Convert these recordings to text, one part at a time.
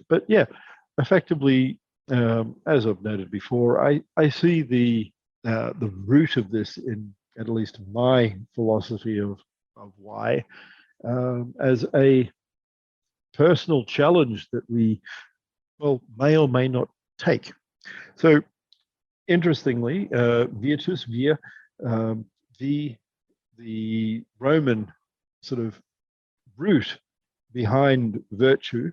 But yeah, effectively, as I've noted before, I see the root of this in at least my philosophy of why as a personal challenge that we, well, may or may not take. So interestingly, virtus, vir, the Roman sort of root behind virtue,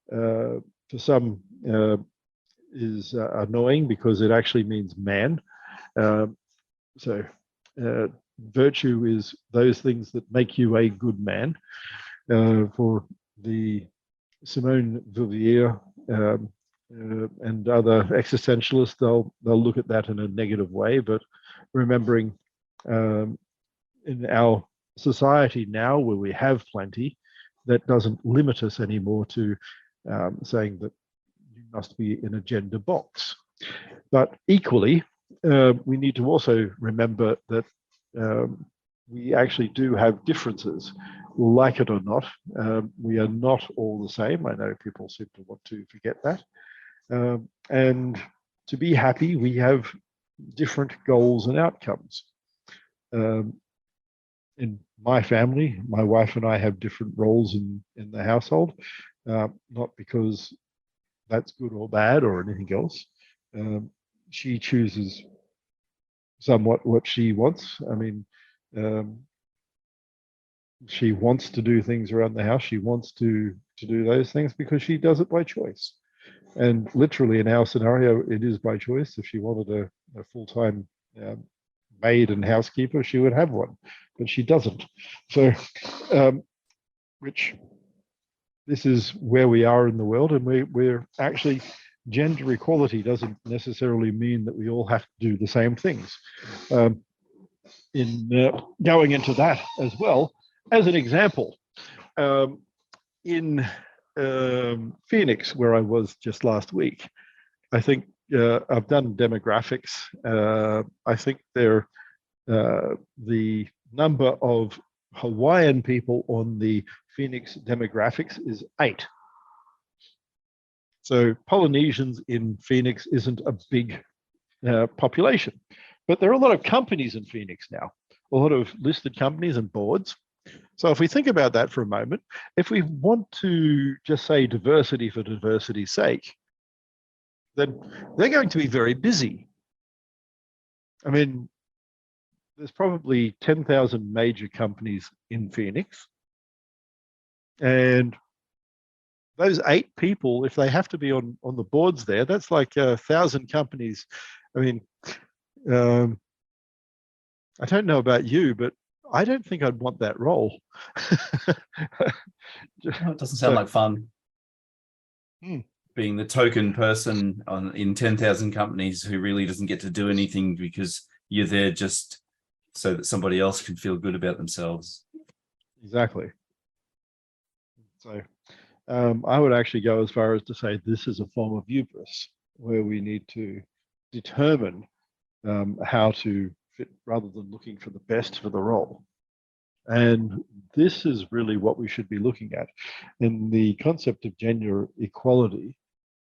for some is annoying because it actually means man. So virtue is those things that make you a good man. For the Simone Vouvier and other existentialists, they'll look at that in a negative way. But remembering in our society now, where we have plenty, that doesn't limit us anymore to saying that you must be in a gender box. But equally, we need to also remember that we actually do have differences, like it or not. We are not all the same. I know people seem to want to forget that. And to be happy, we have different goals and outcomes. In my family, my wife and I have different roles in the household, not because that's good or bad or anything else. She chooses somewhat what she wants. I mean, she wants to do things around the house. She wants to do those things because she does it by choice. And literally in our scenario, it is by choice. If she wanted a full-time maid and housekeeper, she would have one, but she doesn't. So, which this is where we are in the world, and we're actually, gender equality doesn't necessarily mean that we all have to do the same things. In going into that as well, as an example, in Phoenix, where I was just last week, I think I've done demographics. I think the number of Hawaiian people on the Phoenix demographics is 8. So Polynesians in Phoenix isn't a big population, but there are a lot of companies in Phoenix now, a lot of listed companies and boards. So if we think about that for a moment, if we want to just say diversity for diversity's sake, then they're going to be very busy. I mean, there's probably 10,000 major companies in Phoenix. And those 8 people, if they have to be on the boards there, that's like 1,000 companies. I mean, I don't know about you, but I don't think I'd want that role. It doesn't sound like fun. Being the token person in 10,000 companies who really doesn't get to do anything because you're there just so that somebody else can feel good about themselves. Exactly. So I would actually go as far as to say this is a form of hubris, where we need to determine how to fit rather than looking for the best for the role. And this is really what we should be looking at. In the concept of gender equality,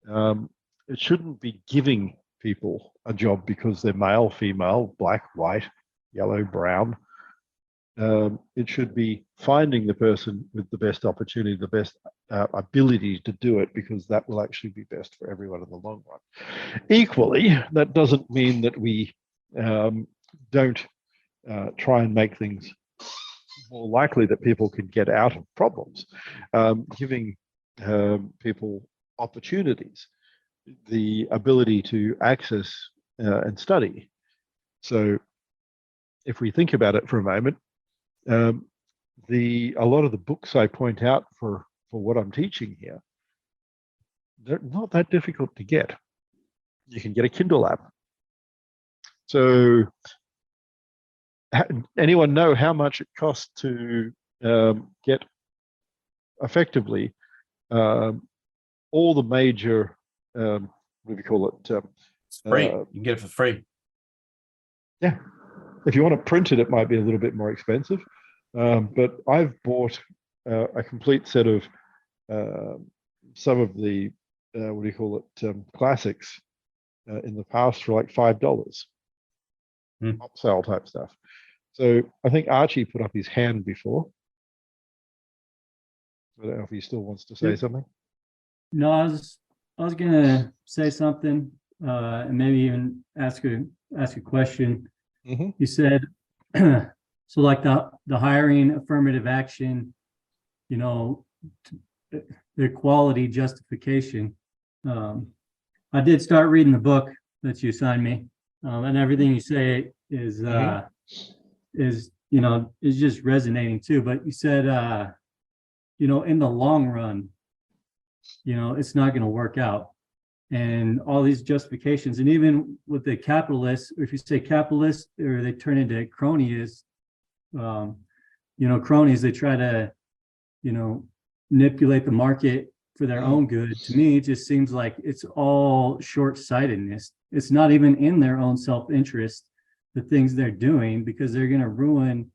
it shouldn't be giving people a job because they're male, female, black, white, yellow, brown. It should be finding the person with the best opportunity, the best ability to do it, because that will actually be best for everyone in the long run. Equally, that doesn't mean that we don't try and make things more likely that people can get out of problems, giving people opportunities, the ability to access and study. So if we think about it for a moment, a lot of the books I point out for what I'm teaching here, they're not that difficult to get. You can get a Kindle app. So anyone know how much it costs to get effectively all the major, what do we call it? It's free. You can get it for free. Yeah. If you want to print it, it might be a little bit more expensive. But I've bought a complete set of some of the what do you call it, classics in the past for like $5, top sale type stuff. So I think Archie put up his hand before. I don't know if he still wants to say something. No, I was gonna say something, and maybe even ask a question. You said, so like the hiring affirmative action, you know, the equality justification. I did start reading the book that you assigned me, and everything you say is you know, is just resonating too. But you said, you know, in the long run, you know, it's not going to work out, and all these justifications, and even with the capitalists, or if you say capitalists, or they turn into cronies, you know, cronies, they try to, you know, manipulate the market for their own good. To me, it just seems like it's all short-sightedness. It's not even in their own self-interest, the things they're doing, because they're going to ruin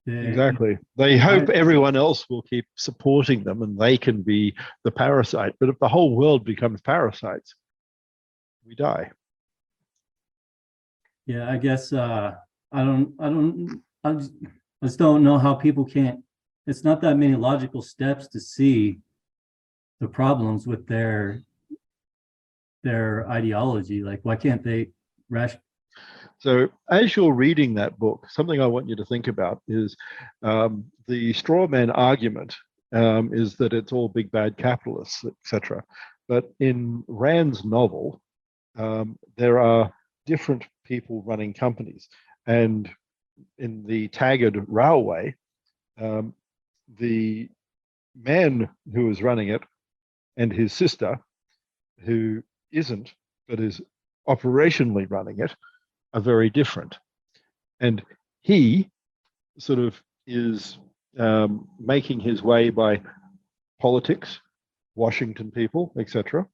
exactly. They hope everyone else will keep supporting them and they can be the parasite. But if the whole world becomes parasites, we die. Yeah, I guess I just don't know how people can't. It's not that many logical steps to see the problems with their ideology. Like, why can't they So as you're reading that book, something I want you to think about is the straw man argument is that it's all big bad capitalists, etc. But in Rand's novel, there are different people running companies. And in the Taggart Railway, the man who is running it and his sister, who isn't, but is operationally running it, are very different. And he sort of is making his way by politics, Washington people, etc.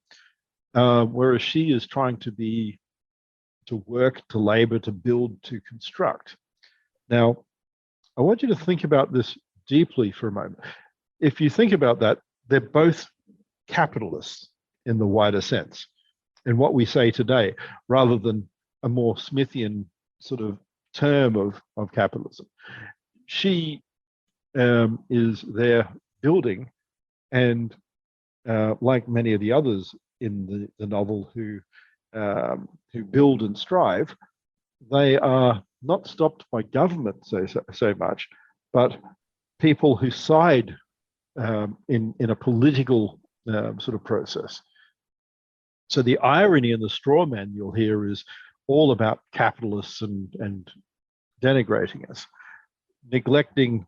Whereas she is trying to work, to labor, to build, to construct. Now, I want you to think about this deeply for a moment. If you think about that, they're both capitalists in the wider sense, in what we say today, rather than a more Smithian sort of term of capitalism. She is there building, and like many of the others in the novel who build and strive, they are not stopped by government so much, but people who side in a political sort of process. So the irony in the straw man you'll hear is all about capitalists and denigrating us, neglecting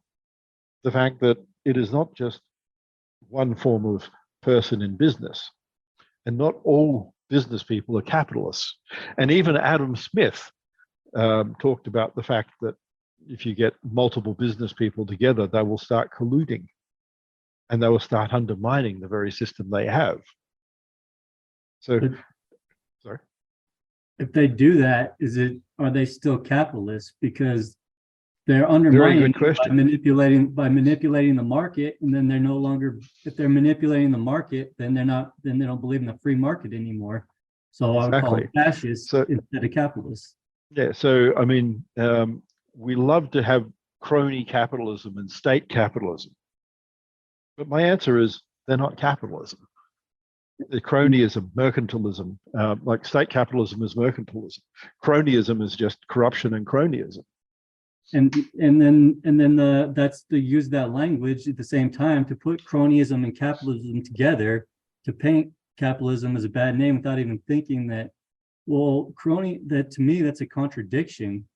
the fact that it is not just one form of person in business, and not all business people are capitalists. And even Adam Smith talked about the fact that if you get multiple business people together, they will start colluding and they will start undermining the very system they have. So, sorry. If they do that, are they still capitalists? Because they're undermining by manipulating the market, and then they're no longer. If they're manipulating the market, then they don't believe in the free market anymore. So I would call them fascists instead of capitalists. Yeah. So I mean, we love to have crony capitalism and state capitalism, but my answer is they're not capitalism. The cronyism, mercantilism, like state capitalism is mercantilism. Cronyism is just corruption and cronyism. And then that's to use that language at the same time to put cronyism and capitalism together, to paint capitalism as a bad name without even thinking that, well, that to me, that's a contradiction.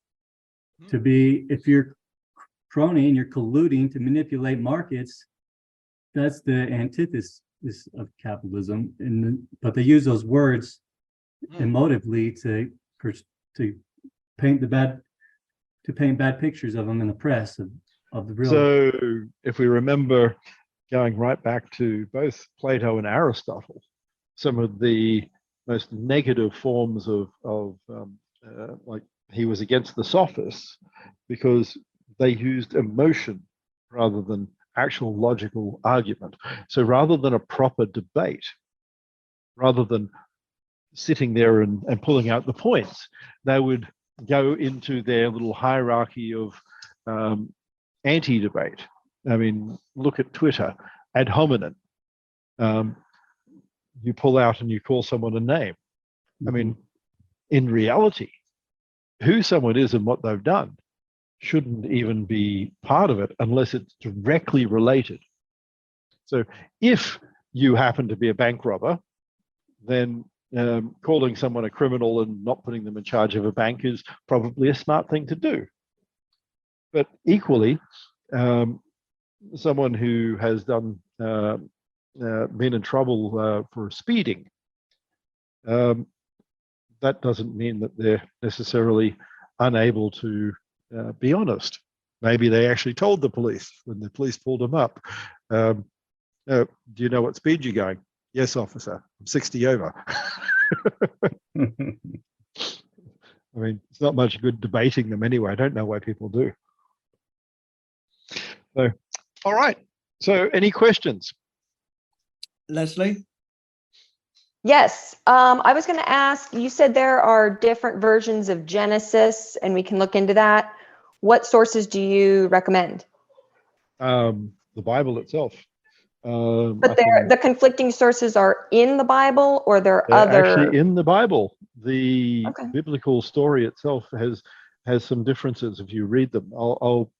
To be, if you're crony and you're colluding to manipulate markets, that's the antithesis of capitalism. But they use those words emotively to paint bad pictures of them in the press of the real. So if we remember going right back to both Plato and Aristotle, some of the most negative forms of like he was against the sophists because they used emotion rather than actual logical argument. So rather than a proper debate, rather than sitting there and pulling out the points, they would go into their little hierarchy of anti-debate. I mean, look at Twitter, ad hominem. You pull out and you call someone a name. I mean, in reality, who someone is and what they've done shouldn't even be part of it unless it's directly related. So if you happen to be a bank robber, then calling someone a criminal and not putting them in charge of a bank is probably a smart thing to do. But equally, someone who has done been in trouble for speeding, that doesn't mean that they're necessarily unable to be honest. Maybe they actually told the police when the police pulled them up. Do you know what speed you're going? Yes, officer, I'm 60 over. I mean, it's not much good debating them anyway. I don't know why people do. So, all right. So any questions? Leslie? Yes, I was going to ask, you said there are different versions of Genesis, and we can look into that. What sources do you recommend? The Bible itself. But the conflicting sources are in the Bible, or there are other? Actually in the Bible. The Okay. biblical story itself has some differences if you read them. I'll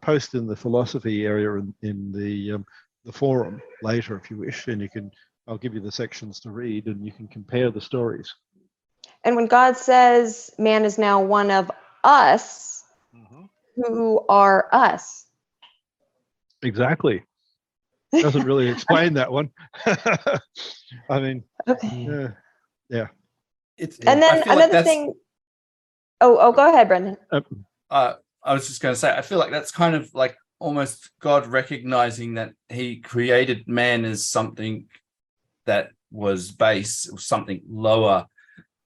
post in the philosophy area in the forum later if you wish, and I'll give you the sections to read and you can compare the stories. And when God says man is now one of us, who are us? Exactly. Doesn't really explain that one. I mean, Okay. yeah. And then another thing. Oh, go ahead, Brendan. I was just going to say, I feel like that's kind of like almost God recognizing that he created man as something that was base, or something lower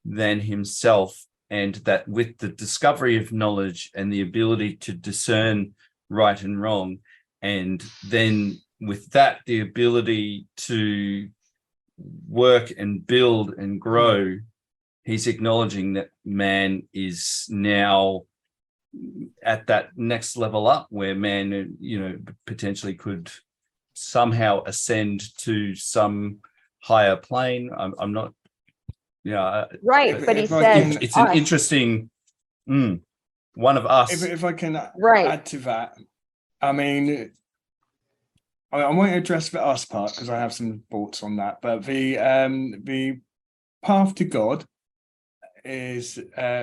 than himself, and that with the discovery of knowledge and the ability to discern right and wrong, and then with that, the ability to work and build and grow, he's acknowledging that man is now at that next level up where man, potentially could somehow ascend to some higher plane. I'm not, Right, but he if I said can- it's an us. interesting one of us. If I can Right. add to that, I mean, I won't address the us part because I have some thoughts on that. But the path to God is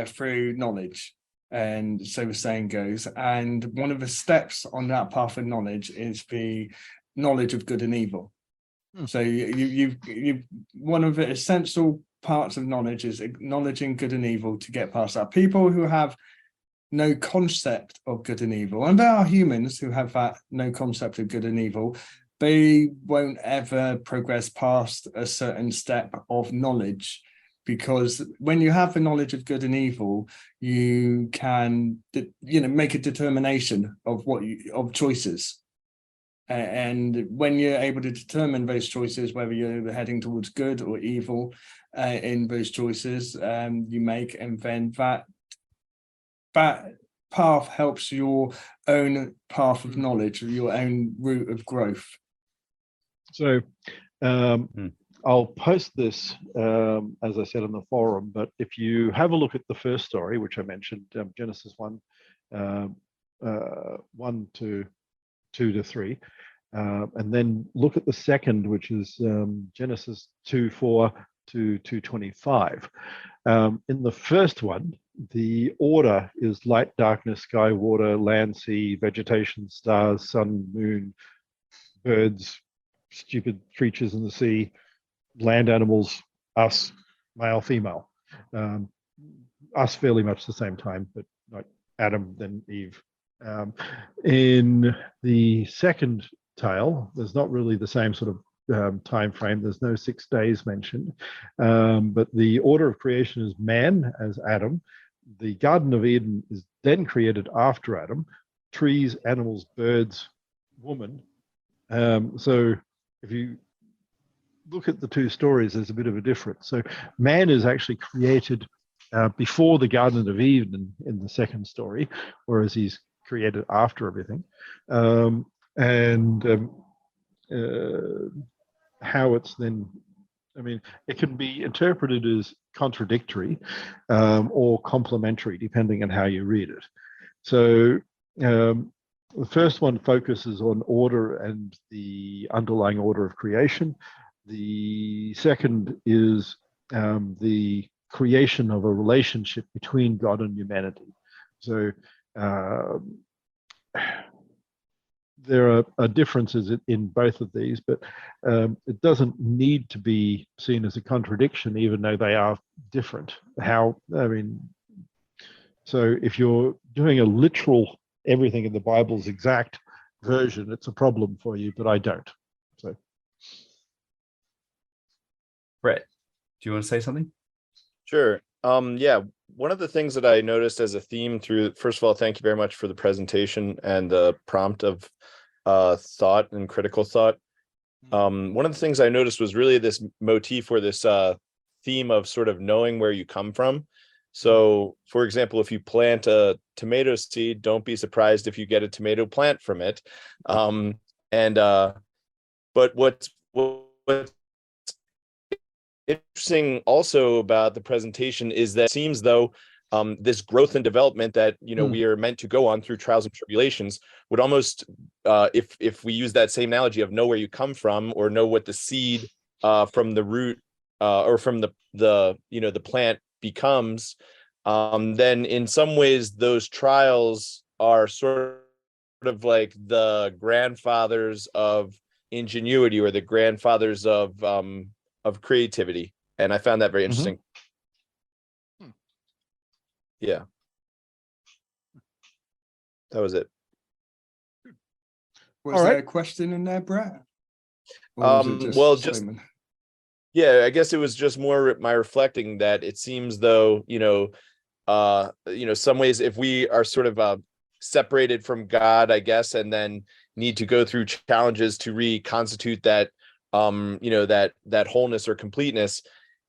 through knowledge, and so the saying goes. And one of the steps on that path of knowledge is the knowledge of good and evil. So you've one of the essential parts of knowledge is acknowledging good and evil to get past that. People who have no concept of good and evil, and there are humans who have that no concept of good and evil, they won't ever progress past a certain step of knowledge, because when you have the knowledge of good and evil, you can make a determination of of choices. And when you're able to determine those choices, whether you're heading towards good or evil in those choices you make, and then that path helps your own path of knowledge, your own route of growth. So I'll post this, as I said, in the forum, but if you have a look at the first story, which I mentioned, Genesis 1, 1 to 2 to 3, and then look at the second, which is Genesis 2:4 to 2:25. In the first one, the order is light, darkness, sky, water, land, sea, vegetation, stars, sun, moon, birds, stupid creatures in the sea, land animals, us, male, female. Us fairly much the same time, but like Adam, then Eve. In the second tale, there's not really the same sort of time frame. There's no 6 days mentioned, but the order of creation is man as Adam. The Garden of Eden is then created after Adam. trees, animals, birds, woman. So if you look at the two stories, there's a bit of a difference. So man is actually created before the Garden of Eden in the second story, whereas he's created after everything. How it's then, I mean, it can be interpreted as contradictory or complementary, depending on how you read it. So the first one focuses on order and the underlying order of creation. The second is the creation of a relationship between God and humanity. So there are differences in both of these, but it doesn't need to be seen as a contradiction, even though they are different. So if you're doing a literal everything in the Bible's exact version, it's a problem for you, but I don't. So, Brett, do you want to say something? Sure. Yeah, one of the things that I noticed as a theme through, first of all, thank you very much for the presentation and the prompt of thought and critical thought. One of the things I noticed was really this motif or this theme of sort of knowing where you come from. So, for example, if you plant a tomato seed, don't be surprised if you get a tomato plant from it. But what's interesting also about the presentation is that it seems though this growth and development that we are meant to go on through trials and tribulations would almost, if we use that same analogy of know where you come from or know what the seed from the root or from the plant becomes, then in some ways those trials are sort of like the grandfathers of ingenuity or the grandfathers of creativity, and I found that very interesting. Yeah, that was it. Was there a question in there, Brett? Well, just yeah, I guess it was just more my reflecting that it seems though, some ways if we are sort of separated from God, I guess, and then need to go through challenges to reconstitute that, that wholeness or completeness.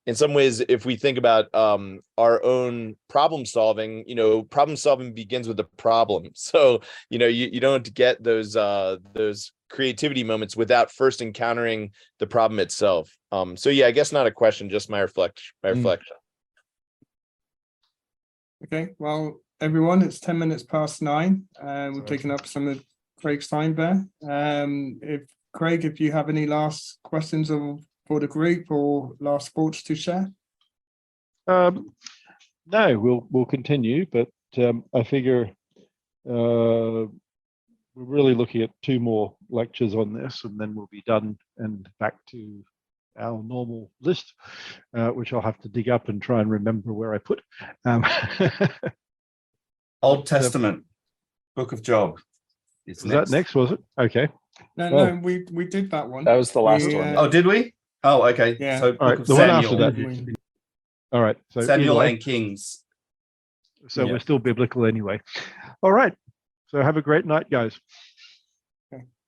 In some ways, if we think about our own problem solving, problem solving begins with a problem. So, you don't get those creativity moments without first encountering the problem itself. So yeah, I guess not a question, just my reflection. Okay, well, everyone, it's 10 minutes past 9. We've taken up some of Craig's time there. If you have any last questions for the group or last thoughts to share? No, we'll continue, but I figure we're really looking at 2 more lectures on this, and then we'll be done and back to our normal list, which I'll have to dig up and try and remember where I put. Old Testament, Book of Job. Was that next, was it? Okay. No, we did that one. That was the last one. Oh, did we? Oh, okay. Yeah. So All right, Book of the one after Samuel. that. All right. So Samuel anyway, and Kings. so Yeah. we're still biblical anyway. All right. So have a great night, guys.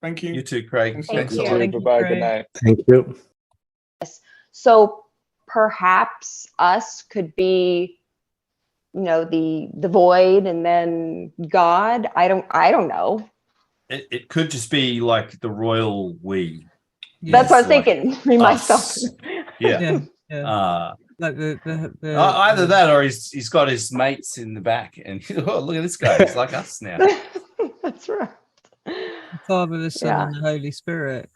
Thank you. You too, Craig. Thank Thanks a you. lot. Thank you. Bye-bye. Good night. Thank you. So perhaps us could be, the void and then God. I don't know. It could just be like the royal we. That's what I was like thinking. Me, myself. us. Yeah. Yeah. Like Either that or he's got his mates in the back and oh, look at this guy. He's like us now. That's right. the Father, the Son, Yeah. and the Holy Spirit.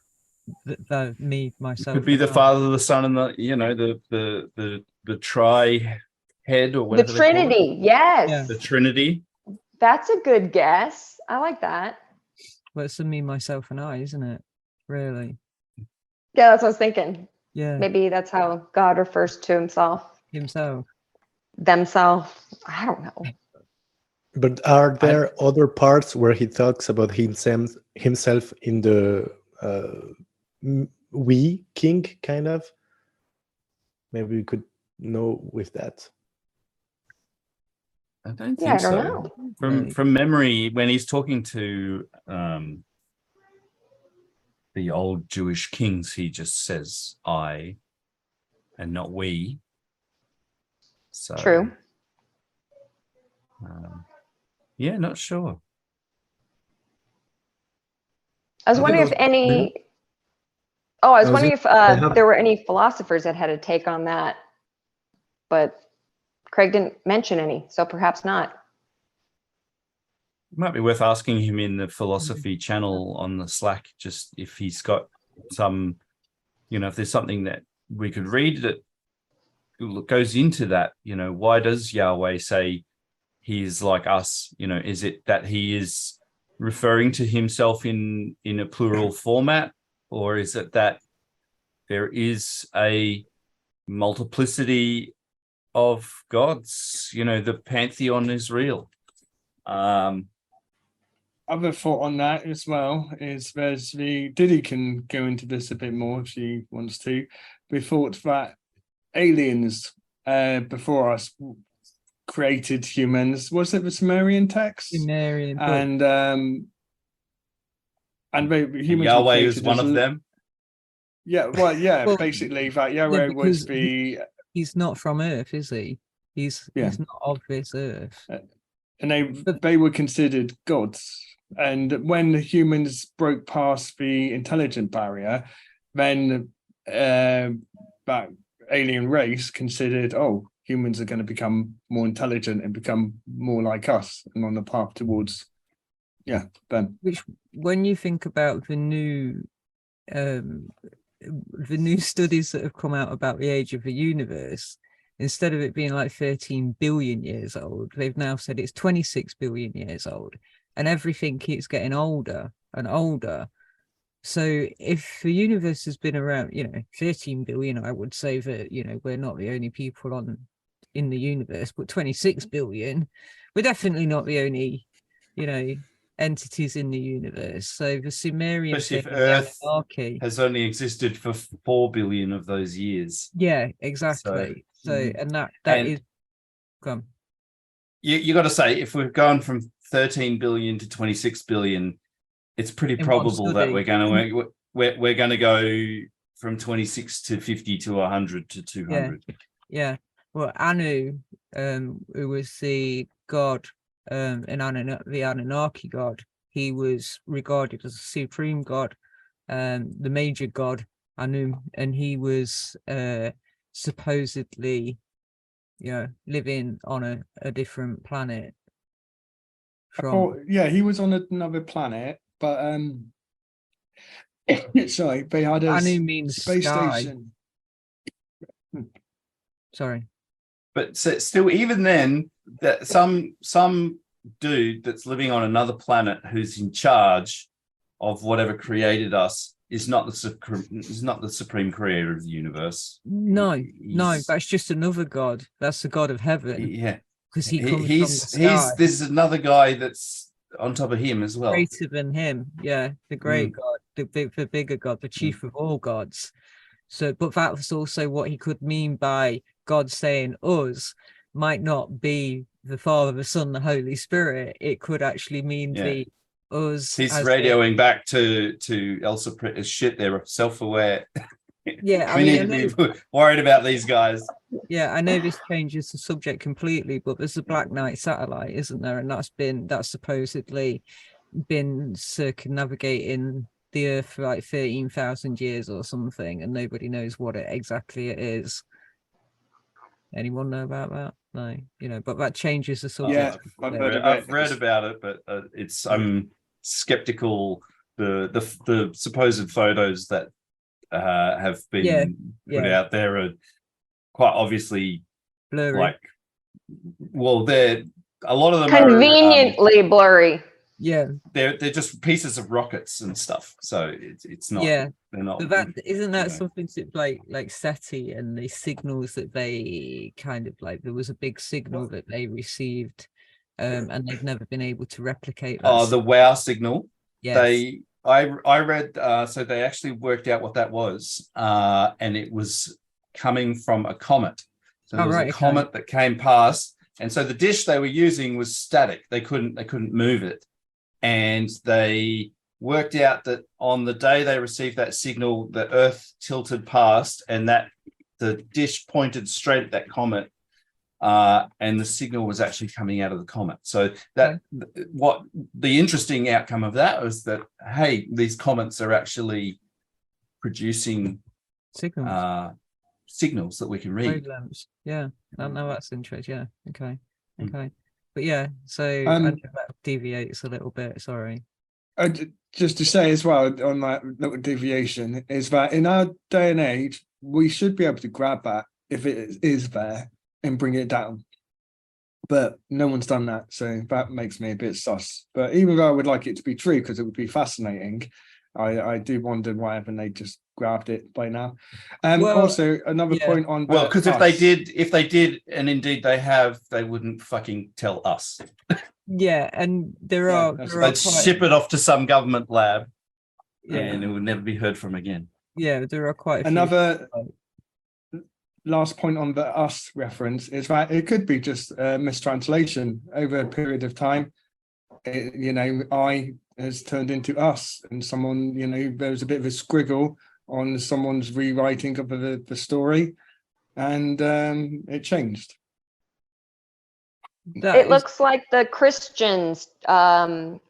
That me, myself. Could be the and I. Father, the Son, and the tri head or The whatever they call it. Trinity. Yes. Yeah. The Trinity. That's a good guess. I like that. Well, it's the me, myself, and I, isn't it? Really? Yeah, that's what I was thinking. Yeah. Maybe that's how God refers to himself. Himself. Themselves. I don't know. But are there other parts where he talks about himself in the we king kind of? Maybe we could know with that. I don't Yeah, I think don't so. know. From memory, when he's talking to the old Jewish kings, he just says I and not we. So True. Yeah, not sure. I was I think wondering if also- any. Oh, I was I was wondering in- if I have- there were any philosophers that had a take on that, but Craig didn't mention any, so perhaps not. It might be worth asking him in the philosophy channel on the Slack, just if he's got some, if there's something that we could read that goes into that, why does Yahweh say he is like us? Is it that he is referring to himself in a plural format, or is it that there is a multiplicity of gods? The pantheon is real. Other thought on that as well is there's Diddy can go into this a bit more if she wants to. We thought that aliens before us created humans. Was it the Sumerian text? Sumerian book. And humans were Yahweh is created one as of them. Yeah, Well, basically that Yahweh was because he's not from Earth, is he? He's not of this Earth. and they were considered gods. And when the humans broke past the intelligent barrier, then that alien race considered, oh, humans are going to become more intelligent and become more like us, and on the path towards, them. Which, when you think about the new studies that have come out about the age of the universe, instead of it being like 13 billion years old, they've now said it's 26 billion years old, and everything keeps getting older and older. So if the universe has been around, 13 billion, I would say that, we're not the only people in the universe, but 26 billion, we're definitely not the only, entities in the universe. So the Sumerian Especially if thing, Earth hierarchy, has only existed for 4 billion of those years. yeah, exactly. So and that and is come. You got to say, if we've gone from 13 billion to 26 billion, it's pretty In one probable that study. we're going to go from 26 to 50 to 100 to 200. Yeah. Well, Anu, who was the god, the Anunnaki god, he was regarded as a supreme god, the major god, Anu, and he was supposedly, living on a different planet. He was on another planet, but sorry, they had a Anu means space sky. station. Sorry. But still, even then, that some dude that's living on another planet who's in charge of whatever created us is not the supreme creator of the universe. No, that's just another god. That's the god of heaven. Yeah, because he comes from the sky. This is another guy that's on top of him as well. Greater than him, yeah, the great god, the bigger god, the chief of all gods. So, but that was also what he could mean by God saying us might not be the Father, the Son, the Holy Spirit. It could actually mean the us. He's radioing back to Elsa as shit. They're self-aware. Yeah, we need to be worried about these guys. Yeah, I know this changes the subject completely, but there's a Black Knight satellite, isn't there? And that's supposedly been circumnavigating the Earth for like 13,000 years or something, and nobody knows what exactly it is. Anyone know about that? No, but that changes the subject. Yeah, I've read about it, but I'm skeptical. The supposed photos that have been put out there are quite obviously blurry. They're a lot of them conveniently blurry. Yeah, they're just pieces of rockets and stuff. So it's not. Yeah, they're not. But that isn't that something to like SETI and the signals that they kind of like. There was a big signal that they received, and they've never been able to replicate that. The WOW signal. Yes. I read. So they actually worked out what that was, and it was coming from a comet. So there was a comet that came past And so the dish they were using was static. They couldn't move it. And they worked out that on the day they received that signal, the Earth tilted past, and that the dish pointed straight at that comet, and the signal was actually coming out of the comet. So that what the interesting outcome of that was that, hey, these comets are actually producing signals that we can read. Wavelengths. Yeah, I know that's interesting. Yeah, okay. But yeah, so I know that deviates a little bit. Sorry. Just to say as well on that little deviation is that in our day and age, we should be able to grab that if it is there and bring it down. But no one's done that, so that makes me a bit sus. But even though I would like it to be true because it would be fascinating, I do wonder why haven't they just grabbed it by now. Also another point on because if they did, and indeed they have, they wouldn't fucking tell us. Yeah, and they'd ship it off to some government lab, and it would never be heard from again. Yeah, there are quite a another last point on the us reference is that it could be just a mistranslation over a period of time. I has turned into us, and someone, there was a bit of a squiggle on someone's rewriting of the story, and it changed. It looks like the Christians, Brendan,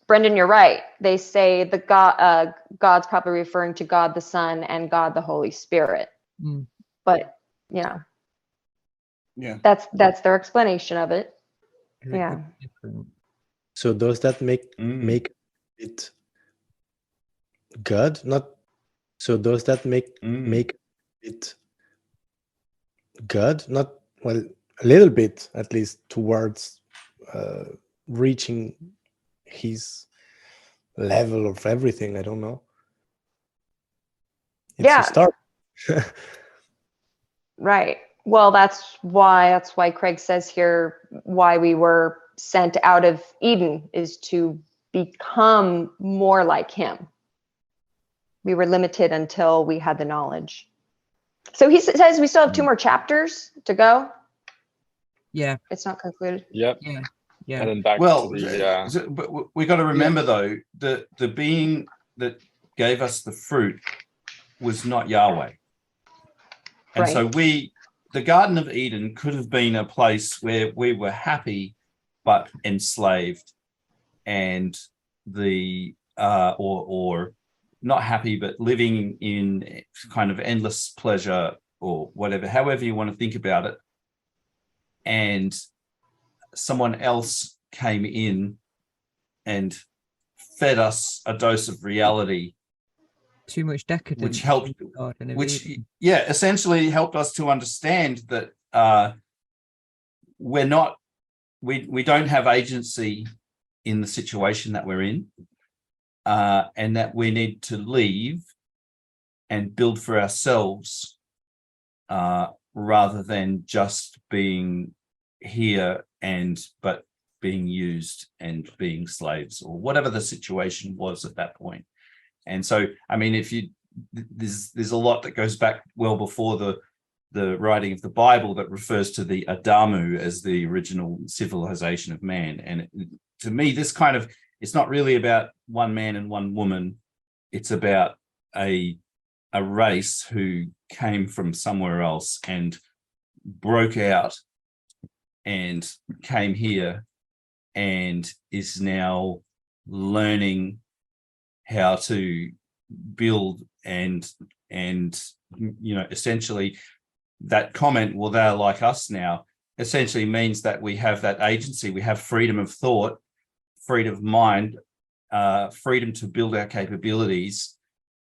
you're right. They say the God's probably referring to God the Son and God the Holy Spirit. But that's their explanation of it. Yeah. So does that make it God? Not so. Does that make it God? Not well. A little bit, at least, towards reaching his level of everything. I don't know. It's a start. Right. Well, that's why Craig says here why we were sent out of Eden is to become more like him. We were limited until we had the knowledge. So he says we still have 2 more chapters to go. Yeah, it's not concluded. Yep. Yeah. And then back to the but we got to remember though that the being that gave us the fruit was not Yahweh. And so the Garden of Eden could have been a place where we were happy but enslaved, and or not happy but living in kind of endless pleasure or whatever, however you want to think about it. And someone else came in and fed us a dose of reality. Too much decadence. Which helped, essentially helped us to understand that we don't have agency in the situation that we're in, and that we need to leave and build for ourselves, rather than just being here but being used and being slaves, or whatever the situation was at that point. And so, I mean, there's a lot that goes back well before the writing of the Bible that refers to the Adamu as the original civilization of man. And to me, this kind of, it's not really about one man and one woman. It's about a race who came from somewhere else and broke out and came here and is now learning how to build and essentially that comment, well, they're like us now, essentially means that we have that agency, we have freedom of thought, freedom of mind, freedom to build our capabilities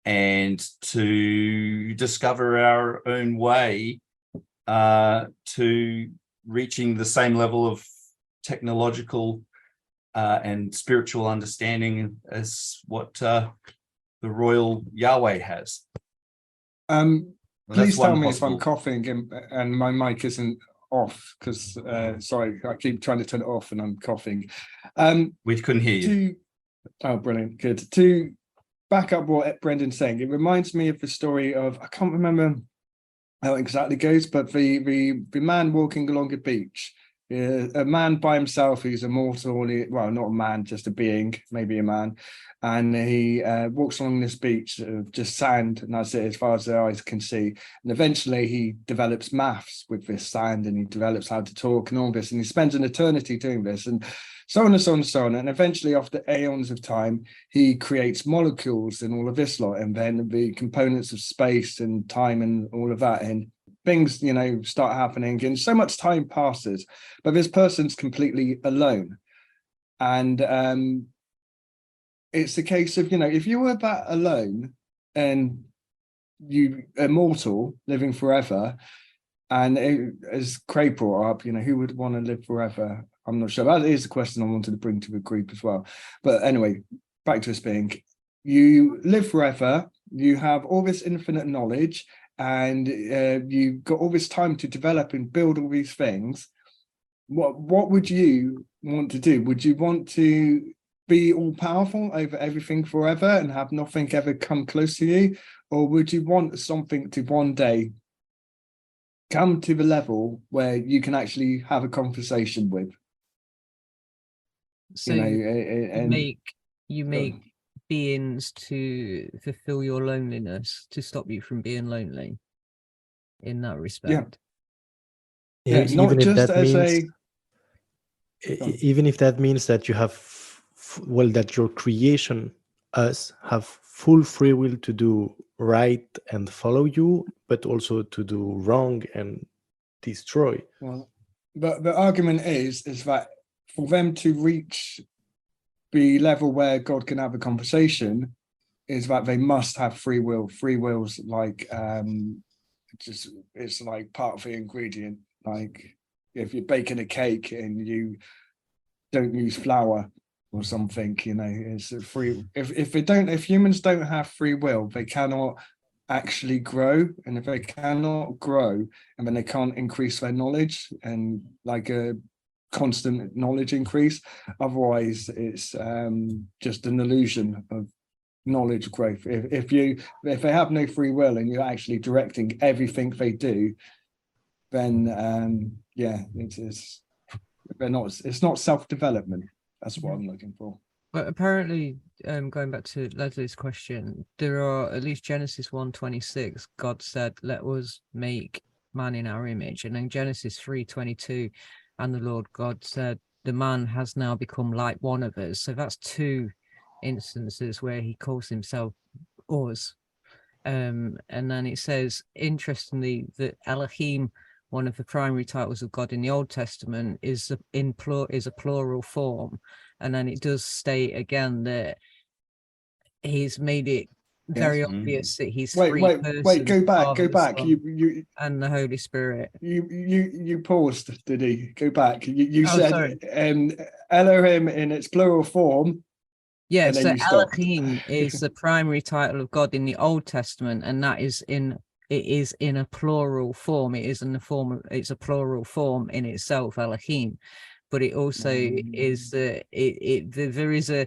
and to discover our own way to reaching the same level of technological and spiritual understanding as what the royal Yahweh has. Please tell me if I'm coughing and my mic isn't off, because sorry, I keep trying to turn it off and I'm coughing. We couldn't hear you. Oh, brilliant, good. To back up what Brendan's saying, it reminds me of the story of, I can't remember how it exactly goes, but the man walking along a beach, a man by himself who's immortal, well, not a man, just a being, maybe a man, and he walks along this beach of just sand, and that's it as far as their eyes can see. And eventually he develops maths with this sand, and he develops how to talk and all this, and he spends an eternity doing this, and so on and so on and so on. And eventually, after aeons of time, he creates molecules and all of this lot, and then the components of space and time and all of that, and things, you know, start happening, and so much time passes, but this person's completely alone. And it's a case of, you know, if you were that alone and you immortal, living forever, and as Craig brought up, you know, who would want to live forever? I'm not sure. That is the question I wanted to bring to the group as well. But anyway, back to us being, you live forever, you have all this infinite knowledge, and you've got all this time to develop and build all these things. What would you want to do? Would you want to be all powerful over everything forever and have nothing ever come close to you? Or would you want something to one day come to the level where you can actually have a conversation with? So You know, and you make beings to fulfill your loneliness, to stop you from being lonely in that respect. Yeah, not just as a, even if that means that you have well, that your creation, us, have full free will to do right and follow you, but also to do wrong and destroy. well, but the argument is that for them to reach the level where God can have a conversation, is that they must have free will. Free will's like it's like part of the ingredient. Like if you're baking a cake and you don't use flour or something, you know, it's a free. If humans don't have free will, they cannot actually grow, and if they cannot grow, and then they can't increase their knowledge and like a constant knowledge increase. Otherwise, it's just an illusion of knowledge growth. If they have no free will and you're actually directing everything they do, then yeah, it's not self-development. That's what I'm looking for. But apparently, going back to Leslie's question, there are at least Genesis 1:26. God said, "Let us make man in our image," and then Genesis 3:22, and the Lord God said, "The man has now become like one of us." So that's two instances where he calls himself us. And then it says, interestingly, that Elohim, one of the primary titles of God in the Old Testament, is a plural form. And then it does state again that he's made it very obvious that he's wait, go back. You and the Holy Spirit. You paused, did he? Go back. You said Elohim in its plural form. Yeah, so Elohim is the primary title of God in the Old Testament, and that is in a plural form. It's a plural form in itself, Elohim. But it also is there is a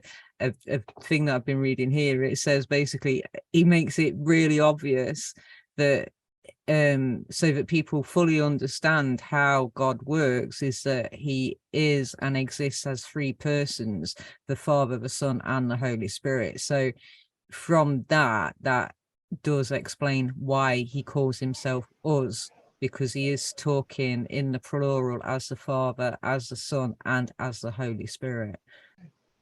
thing that I've been reading here. It says basically he makes it really obvious that so that people fully understand how God works, is that he is and exists as three persons, the Father, the Son, and the Holy Spirit. So from that does explain why he calls himself us, because he is talking in the plural as the Father, as the Son, and as the Holy Spirit.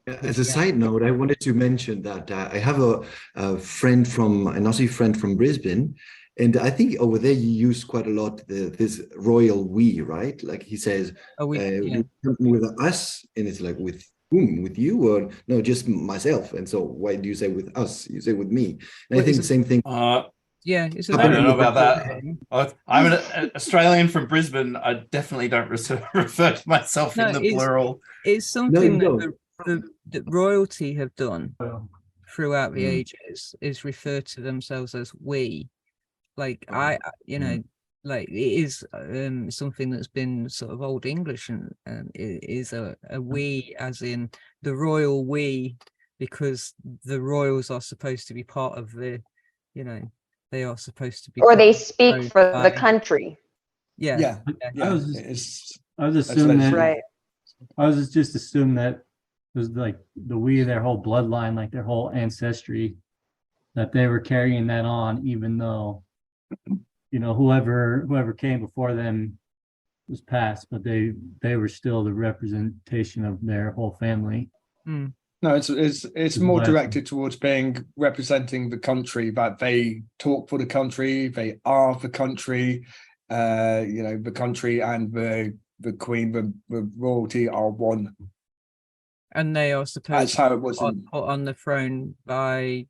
As a side note, I wanted to mention that I have a friend an Aussie friend from Brisbane, and I think over there you use quite a lot this royal we, right? Like he says, with us, and it's like with whom? With you, or no, just myself? And so why do you say with us? You say with me. And I think the same thing. Yeah, it's I don't know about that. I'm an Australian from Brisbane. I definitely don't refer to myself in the plural. It's something that royalty have done throughout the ages, is refer to themselves as we. Like like it is something that's been sort of Old English, and it is a we, as in the royal we, because the royals are supposed to be part of the they are supposed to be. Or they speak owned for the by- country. Yeah. Yeah, yeah. yeah. I was just- it's I was assuming that Right. I was just assumed that it was like the we, their whole bloodline, like their whole ancestry, that they were carrying that on, even though, you know, whoever came before them was passed, but they were still the representation of their whole family. Mm. No, it's Is more what I directed towards being representing the country, that they talk for the country, they are the country, you know, the country and the queen, the royalty are one. And they are That's supposed how it was to be put on the throne by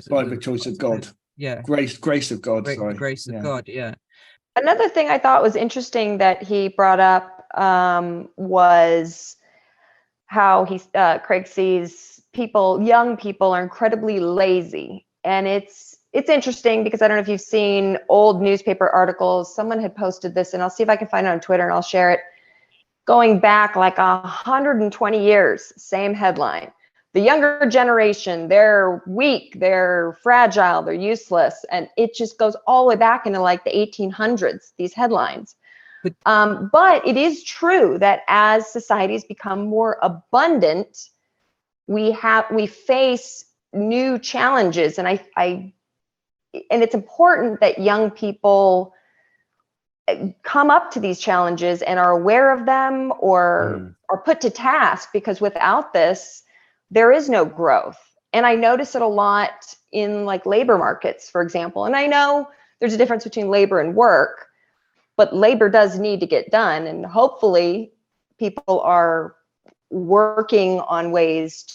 by the choice of God. Yeah, Grace of God, the sorry. grace of Yeah. God. Yeah. Another thing I thought was interesting that he brought up was how Craig sees young people are incredibly lazy. And it's interesting because I don't know if you've seen old newspaper articles. Someone had posted this, and I'll see if I can find it on Twitter and I'll share it. Going back like 120 years, same headline. The younger generation, they're weak, they're fragile, they're useless. And it just goes all the way back into like the 1800s, these headlines. But it is true that as societies become more abundant, we face new challenges. And and it's important that young people come up to these challenges and are aware of them or are put to task, because without this, there is no growth. And I notice it a lot in like labor markets, for example. And I know there's a difference between labor and work, but labor does need to get done. And hopefully people are working on ways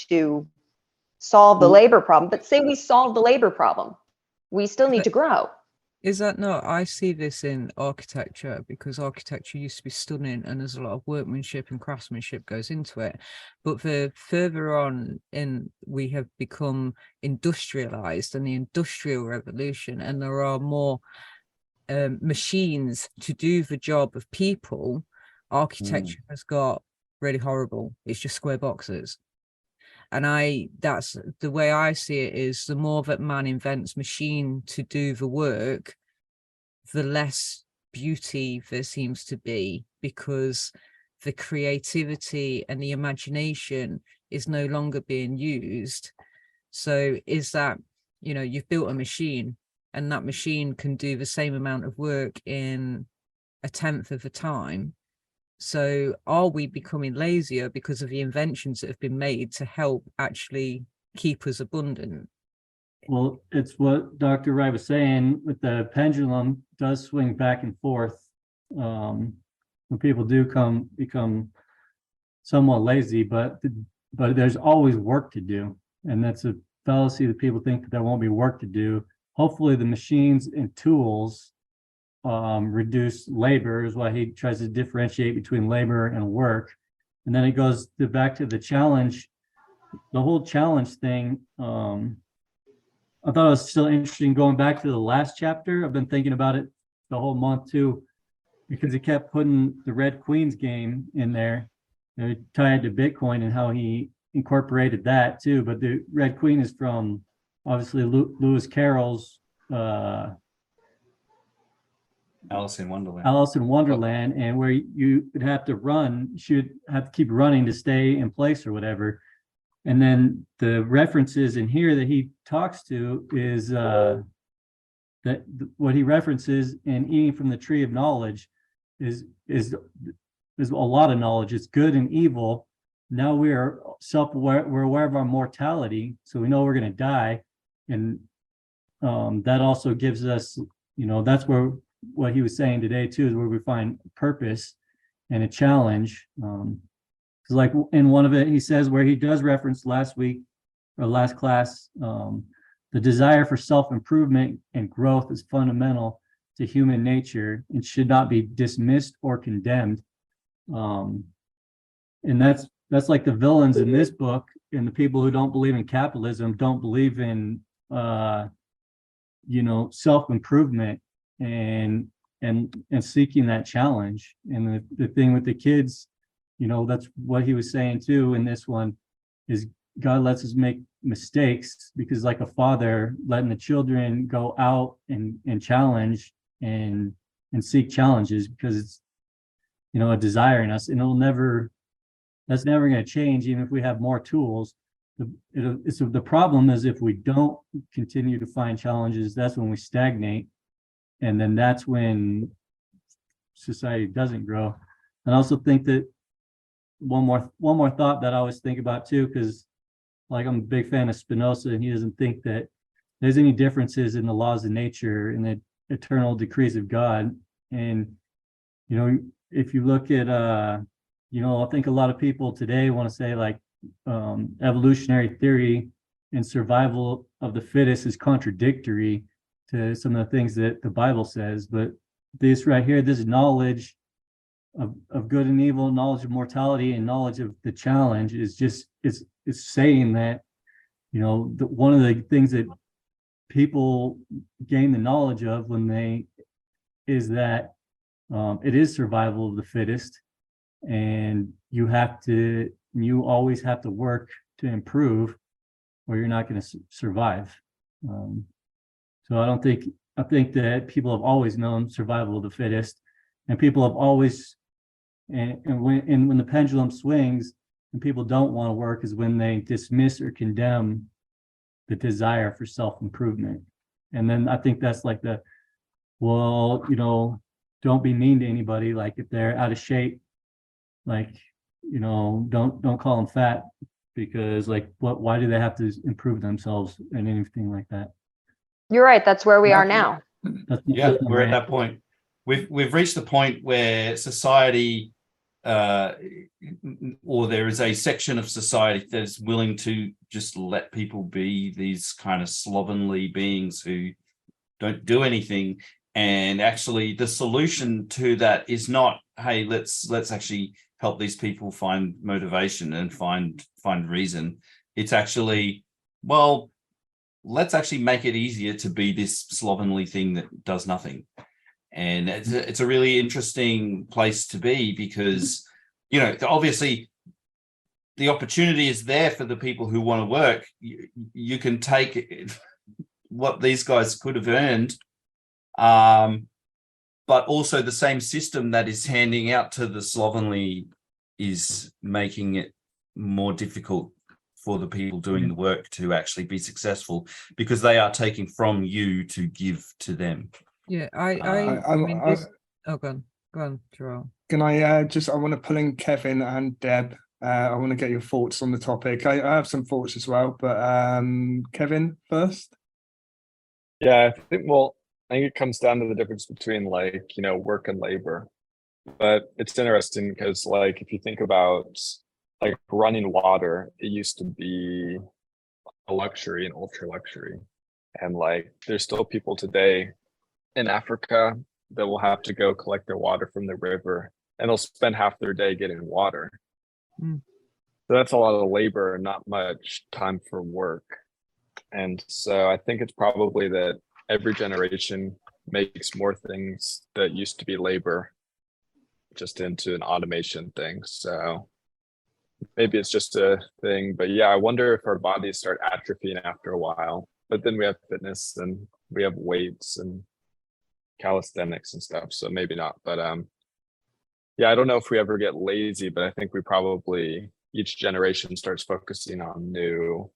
to solve the labor problem. But say we solve the labor problem, we still need to grow. Is that not? I see this in architecture, because architecture used to be stunning and there's a lot of workmanship and craftsmanship goes into it. But the further on in, we have become industrialized and the industrial revolution, and there are more machines to do the job of people. Architecture has got really horrible. It's just square boxes. And that's the way I see it, is the more that man invents machine to do the work, the less beauty there seems to be, because the creativity and the imagination is no longer being used. So is that, you know, you've built a machine and that machine can do the same amount of work in 1/10 of the time. So are we becoming lazier because of the inventions that have been made to help actually keep us abundant? Well, it's what Dr. Wright was saying, with the pendulum does swing back and forth. When people do become somewhat lazy, but there's always work to do. And that's a fallacy that people think that there won't be work to do. Hopefully the machines and tools reduce labor, is why he tries to differentiate between labor and work. And then it goes back to the challenge, the whole challenge thing. I thought it was still interesting going back to the last chapter. I've been thinking about it the whole month too, because he kept putting the Red Queens game in there, tied to Bitcoin and how he incorporated that too. But the Red Queen is from obviously Lewis Carroll's Alice in Wonderland. Alice in Wonderland, and where you would have to run, you should have to keep running to stay in place or whatever. And then the references in here that he talks to is that what he references in eating from the tree of knowledge is a lot of knowledge. It's good and evil. Now we are self-aware, we're aware of our mortality, so we know we're going to die. And that also gives us, you know, that's where what he was saying today too, is where we find purpose and a challenge. Because like in one of it, he says, where he does reference last week or last class, the desire for self-improvement and growth is fundamental to human nature and should not be dismissed or condemned. And that's like the villains in this book, and the people who don't believe in capitalism don't believe in you know, self-improvement and seeking that challenge. And the thing with the kids, you know, that's what he was saying too in this one, is God lets us make mistakes, because like a father letting the children go out and challenge and seek challenges, because it's, you know, a desire in us, and that's never going to change even if we have more tools. The problem is if we don't continue to find challenges, that's when we stagnate, and then that's when society doesn't grow. And I also think that one more thought that I always think about too, because like I'm a big fan of Spinoza, and he doesn't think that there's any differences in the laws of nature and the eternal decrees of God. And, you know, if you look at, you know, I think a lot of people today want to say like evolutionary theory and survival of the fittest is contradictory to some of the things that the Bible says. But this right here, this knowledge of good and evil, knowledge of mortality, and knowledge of the challenge is just, it's saying that, you know, one of the things that people gain the knowledge of is that it is survival of the fittest, and you always have to work to improve, or you're not going to survive. So I think that people have always known survival of the fittest, and people have always, and when the pendulum swings and people don't want to work is when they dismiss or condemn the desire for self-improvement. And then I think that's like well, you know, don't be mean to anybody. Like if they're out of shape, like, you know, don't call them fat, because like why do they have to improve themselves and anything like that? You're right. That's where we are now. Yeah, we're at that point. We've reached the point where society, or there is a section of society that is willing to just let people be these kind of slovenly beings who don't do anything. And actually the solution to that is not, hey, let's actually help these people find motivation and find reason. It's actually, well, let's actually make it easier to be this slovenly thing that does nothing. And it's a really interesting place to be, because, you know, obviously the opportunity is there for the people who want to work. You can take what these guys could have earned, but also the same system that is handing out to the slovenly is making it more difficult for the people doing the work to actually be successful, because they are taking from you to give to them. Yeah, go on, Joel. Can I I want to pull in Kevin and Deb. I want to get your thoughts on the topic. I have some thoughts as well, but Kevin first. Yeah, I think it comes down to the difference between, like, you know, work and labor. But it's interesting because, like, if you think about like running water, it used to be a luxury, an ultra luxury. And like there's still people today in Africa that will have to go collect their water from the river, and they'll spend half their day getting water. So that's a lot of labor and not much time for work. And so I think it's probably that every generation makes more things that used to be labor just into an automation thing. So maybe it's just a thing, but yeah, I wonder if our bodies start atrophying after a while. But then we have fitness and we have weights and calisthenics and stuff, so maybe not. But yeah, I don't know if we ever get lazy, but I think we probably, each generation starts focusing on new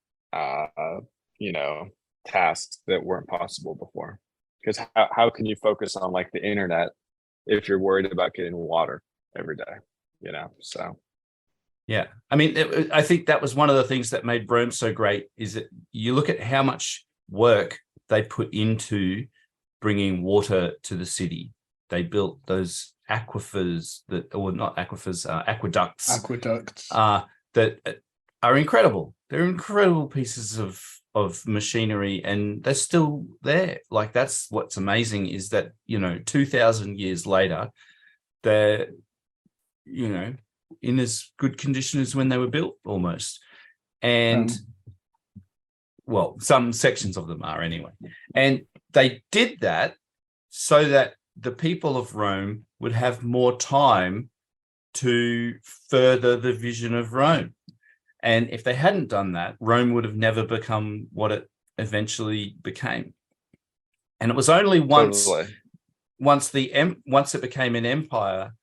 you know, tasks that weren't possible before. Because how can you focus on like the internet if you're worried about getting water every day, you know? So yeah, I mean, I think that was one of the things that made Rome so great, is that you look at how much work they put into bringing water to the city. They built those aquifers aqueducts that are incredible. They're incredible pieces of machinery, and they're still there. Like, that's what's amazing, is that, you know, 2,000 years later, they're, you know, in as good condition as when they were built almost. And well, some sections of them are anyway. And they did that so that the people of Rome would have more time to further the vision of Rome. And if they hadn't done that, Rome would have never become what it eventually became. And it was only once it became an empire,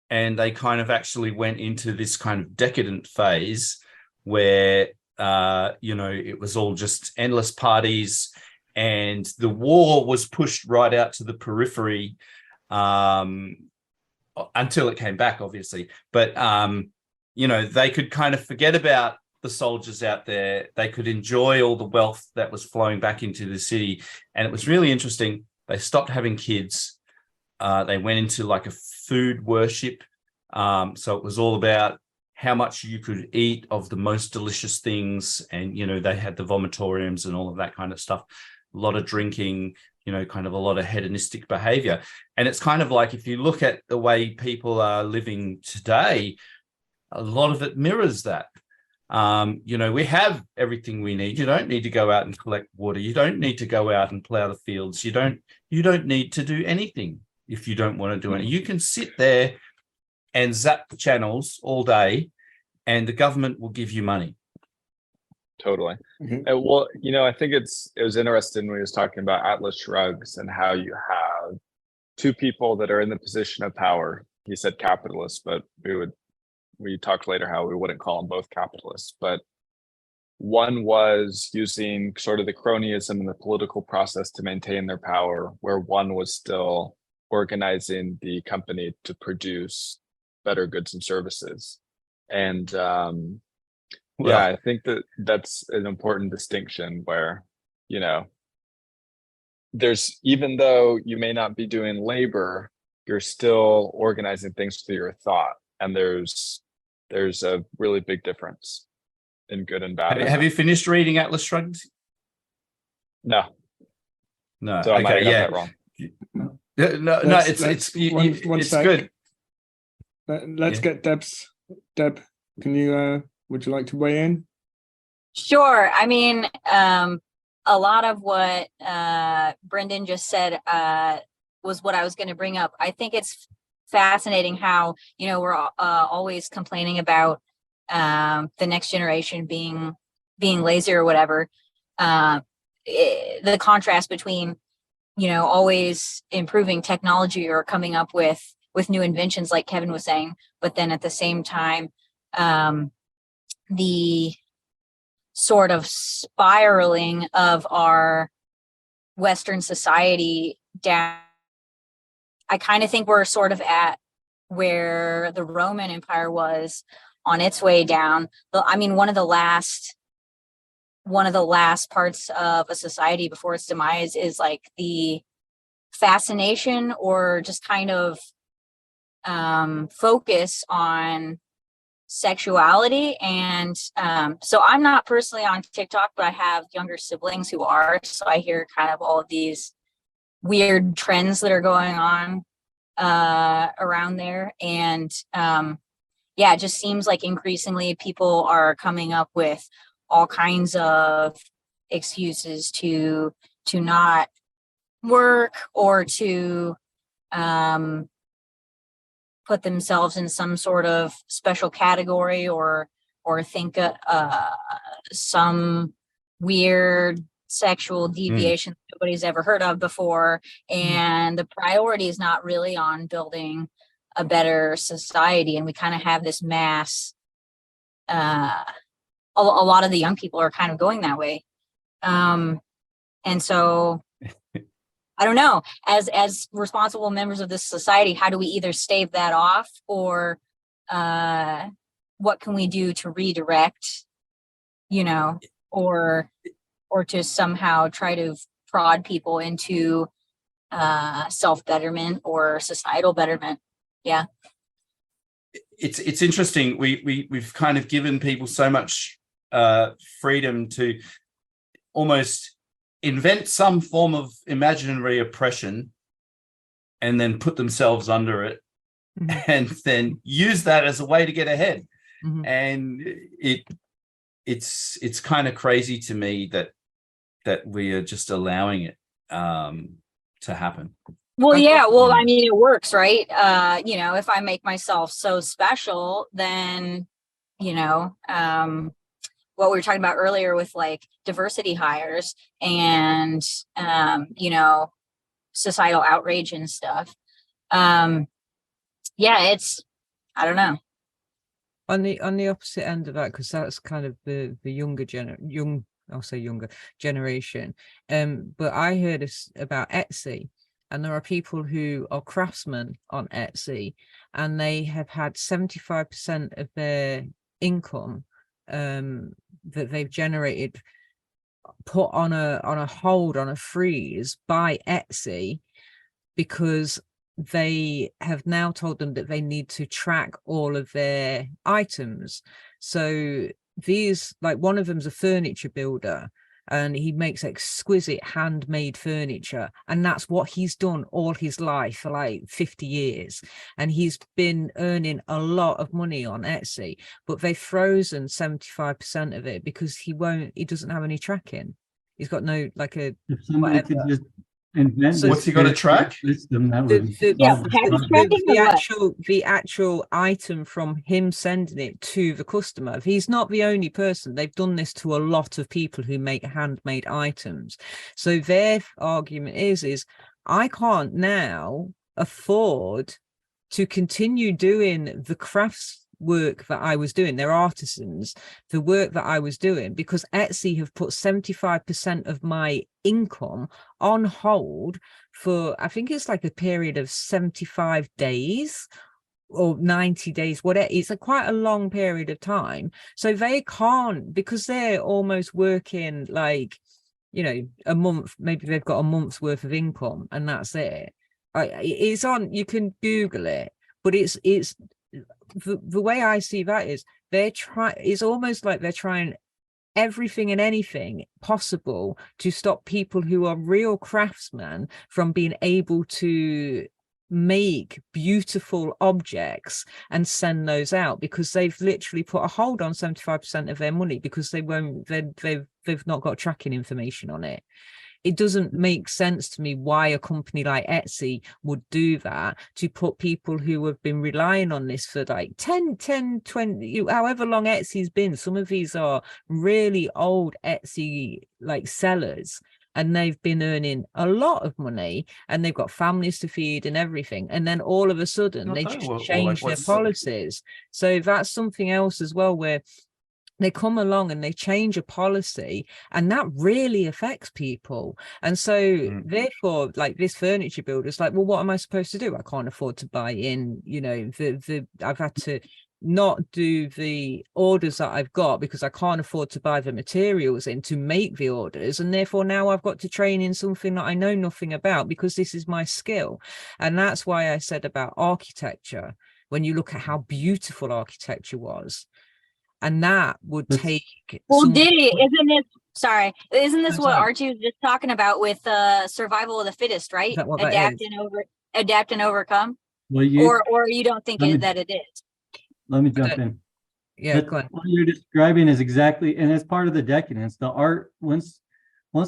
and they kind of actually went into this kind of decadent phase where it was all just endless parties, and the war was pushed right out to the periphery until it came back, obviously. But they could kind of forget about the soldiers out there. They could enjoy all the wealth that was flowing back into the city. And it was really interesting. They stopped having kids. They went into like a food worship. So it was all about how much you could eat of the most delicious things. And, they had the vomitoriums and all of that kind of stuff. A lot of drinking, kind of a lot of hedonistic behavior. And it's kind of like, if you look at the way people are living today, a lot of it mirrors that. We have everything we need. You don't need to go out and collect water. You don't need to go out and plow the fields. You don't need to do anything if you don't want to do it. You can sit there and zap the channels all day, and the government will give you money. Totally. Well, I think it was interesting when he was talking about Atlas Shrugs and how you have two people that are in the position of power. He said capitalists, but we talked later how we wouldn't call them both capitalists, but one was using sort of the cronyism in the political process to maintain their power, where one was still organizing the company to produce better goods and services. And I think that's an important distinction where, there's, even though you may not be doing labor, you're still organizing things through your thought. And there's a really big difference in good and bad. Have you finished reading Atlas Shrugged? No. So I might have got that wrong. It's good. Let's get Deb, can you would you like to weigh in? Sure. I mean, a lot of what Brendan just said was what I was going to bring up. I think it's fascinating how, we're always complaining about the next generation being lazy or whatever. The contrast between, always improving technology or coming up with new inventions, like Kevin was saying, but then at the same time, the sort of spiraling of our Western society down. I kind of think we're sort of at where the Roman Empire was on its way down. I mean, one of the last parts of a society before its demise is like the fascination or just kind of focus on sexuality. And so I'm not personally on TikTok, but I have younger siblings who are, so I hear kind of all of these weird trends that are going on around there. And it just seems like increasingly people are coming up with all kinds of excuses to not work or to put themselves in some sort of special category or think some weird sexual deviation nobody's ever heard of before. And the priority is not really on building a better society. And we kind of have this mass, a lot of the young people are kind of going that way. And so I don't know, as responsible members of this society, how do we either stave that off, or what can we do to redirect, or to somehow try to prod people into self-betterment or societal betterment? Yeah. It's interesting. We've kind of given people so much freedom to almost invent some form of imaginary oppression and then put themselves under it, and then use that as a way to get ahead. And it's kind of crazy to me that we are just allowing it to happen. Well, yeah. Well, I mean, it works, right? If I make myself so special, then, what we were talking about earlier with like diversity hires and, you know, societal outrage and stuff. Yeah, it's, I don't know. On the opposite end of that, because that's kind of the younger generation. But I heard about Etsy, and there are people who are craftsmen on Etsy, and they have had 75% of their income that they've generated put on a hold, on a freeze by Etsy, because they have now told them that they need to track all of their items. So these, like, one of them's a furniture builder, and he makes exquisite handmade furniture, and that's what he's done all his life for like 50 years, and he's been earning a lot of money on Etsy, but they've frozen 75% of it because he doesn't have any tracking. He's got no, like, a If somebody could just invent So what's he got to track? system, that would the actual item from him sending it to the customer. He's not the only person. They've done this to a lot of people who make handmade items. So their argument is I can't now afford to continue doing the crafts work that I was doing. They're artisans, the work that I was doing, because Etsy have put 75% of my income on hold for, I think it's like a period of 75 days or 90 days, whatever. It's quite a long period of time. So they can't, because they're almost working like, you know, a month, maybe they've got a month's worth of income and that's it. It's on, you can Google it, but it's the way I see that is it's almost like they're trying everything and anything possible to stop people who are real craftsmen from being able to make beautiful objects and send those out, because they've literally put a hold on 75% of their money because they've not got tracking information on it. It doesn't make sense to me why a company like Etsy would do that, to put people who have been relying on this for like 10, 20, however long Etsy's been. Some of these are really old Etsy like sellers, and they've been earning a lot of money and they've got families to feed and everything. And then all of a sudden they just change their policies. So that's something else as well, where they come along and they change a policy, and that really affects people. And so therefore, like, this furniture builder is like, well, what am I supposed to do? I can't afford to buy in, you know, I've had to not do the orders that I've got because I can't afford to buy the materials in to make the orders. And therefore now I've got to train in something that I know nothing about because this is my skill. And that's why I said about architecture, when you look at how beautiful architecture was, and that would take. Well, Diddy, isn't this what Archie was just talking about with survival of the fittest, right? Adapt and overcome. Well, or you don't think that it is? Let me jump in. Yeah, go ahead. What you're describing is exactly, and it's part of the decadence. The art, once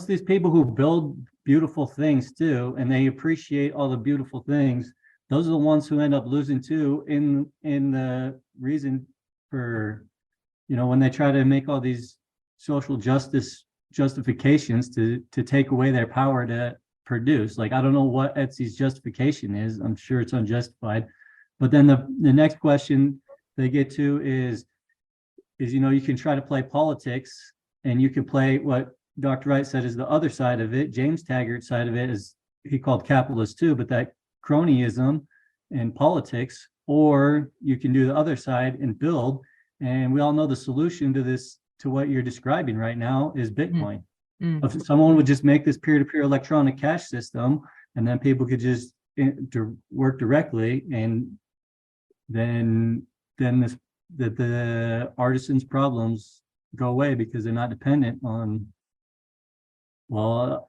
these people who build beautiful things too, and they appreciate all the beautiful things, those are the ones who end up losing too in the reason for, you know, when they try to make all these social justice justifications to take away their power to produce. Like, I don't know what Etsy's justification is. I'm sure it's unjustified. But then the next question they get to is, you know, you can try to play politics, and you can play what Dr. Wright said is the other side of it. James Taggart's side of it is, he called capitalist too, but that cronyism and politics, or you can do the other side and build. And we all know the solution to this, to what you're describing right now, is Bitcoin. If someone would just make this peer-to-peer electronic cash system, and then people could just work directly, and then the artisans' problems go away because they're not dependent on, so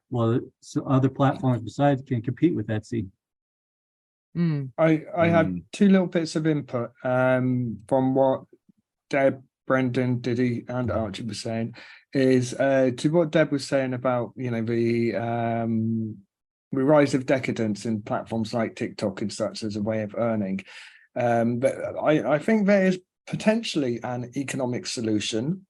other platforms besides can compete with Etsy. I had two little bits of input from what Deb, Brendan, Diddy, and Archie were saying, is to what Deb was saying about, you know, the rise of decadence in platforms like TikTok and such as a way of earning. But I think there is potentially an economic solution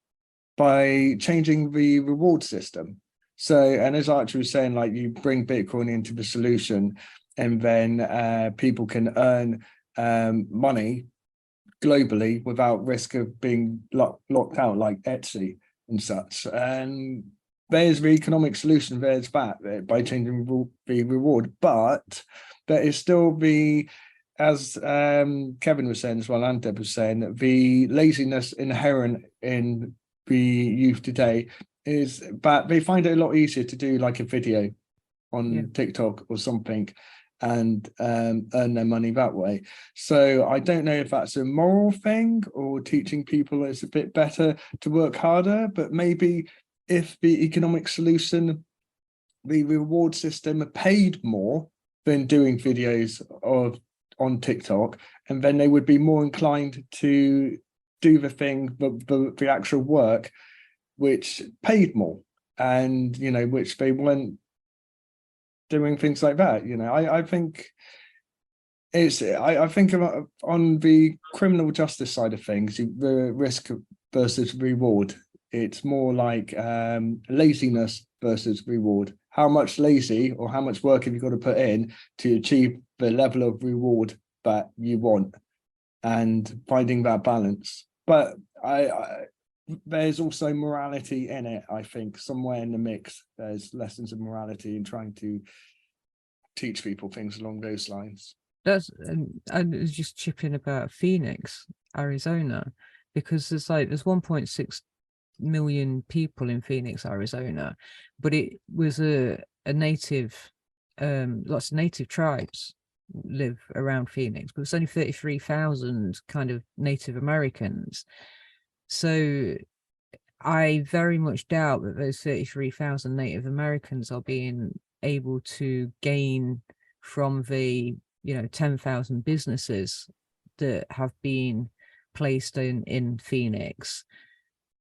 by changing the reward system. So, and as Archie was saying, like you bring Bitcoin into the solution, and then people can earn money globally without risk of being locked out, like Etsy and such. And there's the economic solution. There's that by changing the reward, but there is still the, as Kevin was saying as well, and Deb was saying, the laziness inherent in the youth today is that they find it a lot easier to do like a video on TikTok or something and earn their money that way. So I don't know if that's a moral thing or teaching people it's a bit better to work harder, but maybe if the economic solution, the reward system paid more than doing videos on TikTok, and then they would be more inclined to do the thing, the actual work, which paid more, and which they weren't doing things like that. I think I think on the criminal justice side of things, the risk versus reward, it's more like laziness versus reward. How much lazy or how much work have you got to put in to achieve the level of reward that you want, and finding that balance. But there's also morality in it. I think somewhere in the mix, there's lessons of morality in trying to teach people things along those lines. That's, I was just chipping about Phoenix, Arizona, because there's 1.6 million people in Phoenix, Arizona, but it was a native, lots of native tribes live around Phoenix, but it's only 33,000 kind of Native Americans. So I very much doubt that those 33,000 Native Americans are being able to gain from the 10,000 businesses that have been placed in Phoenix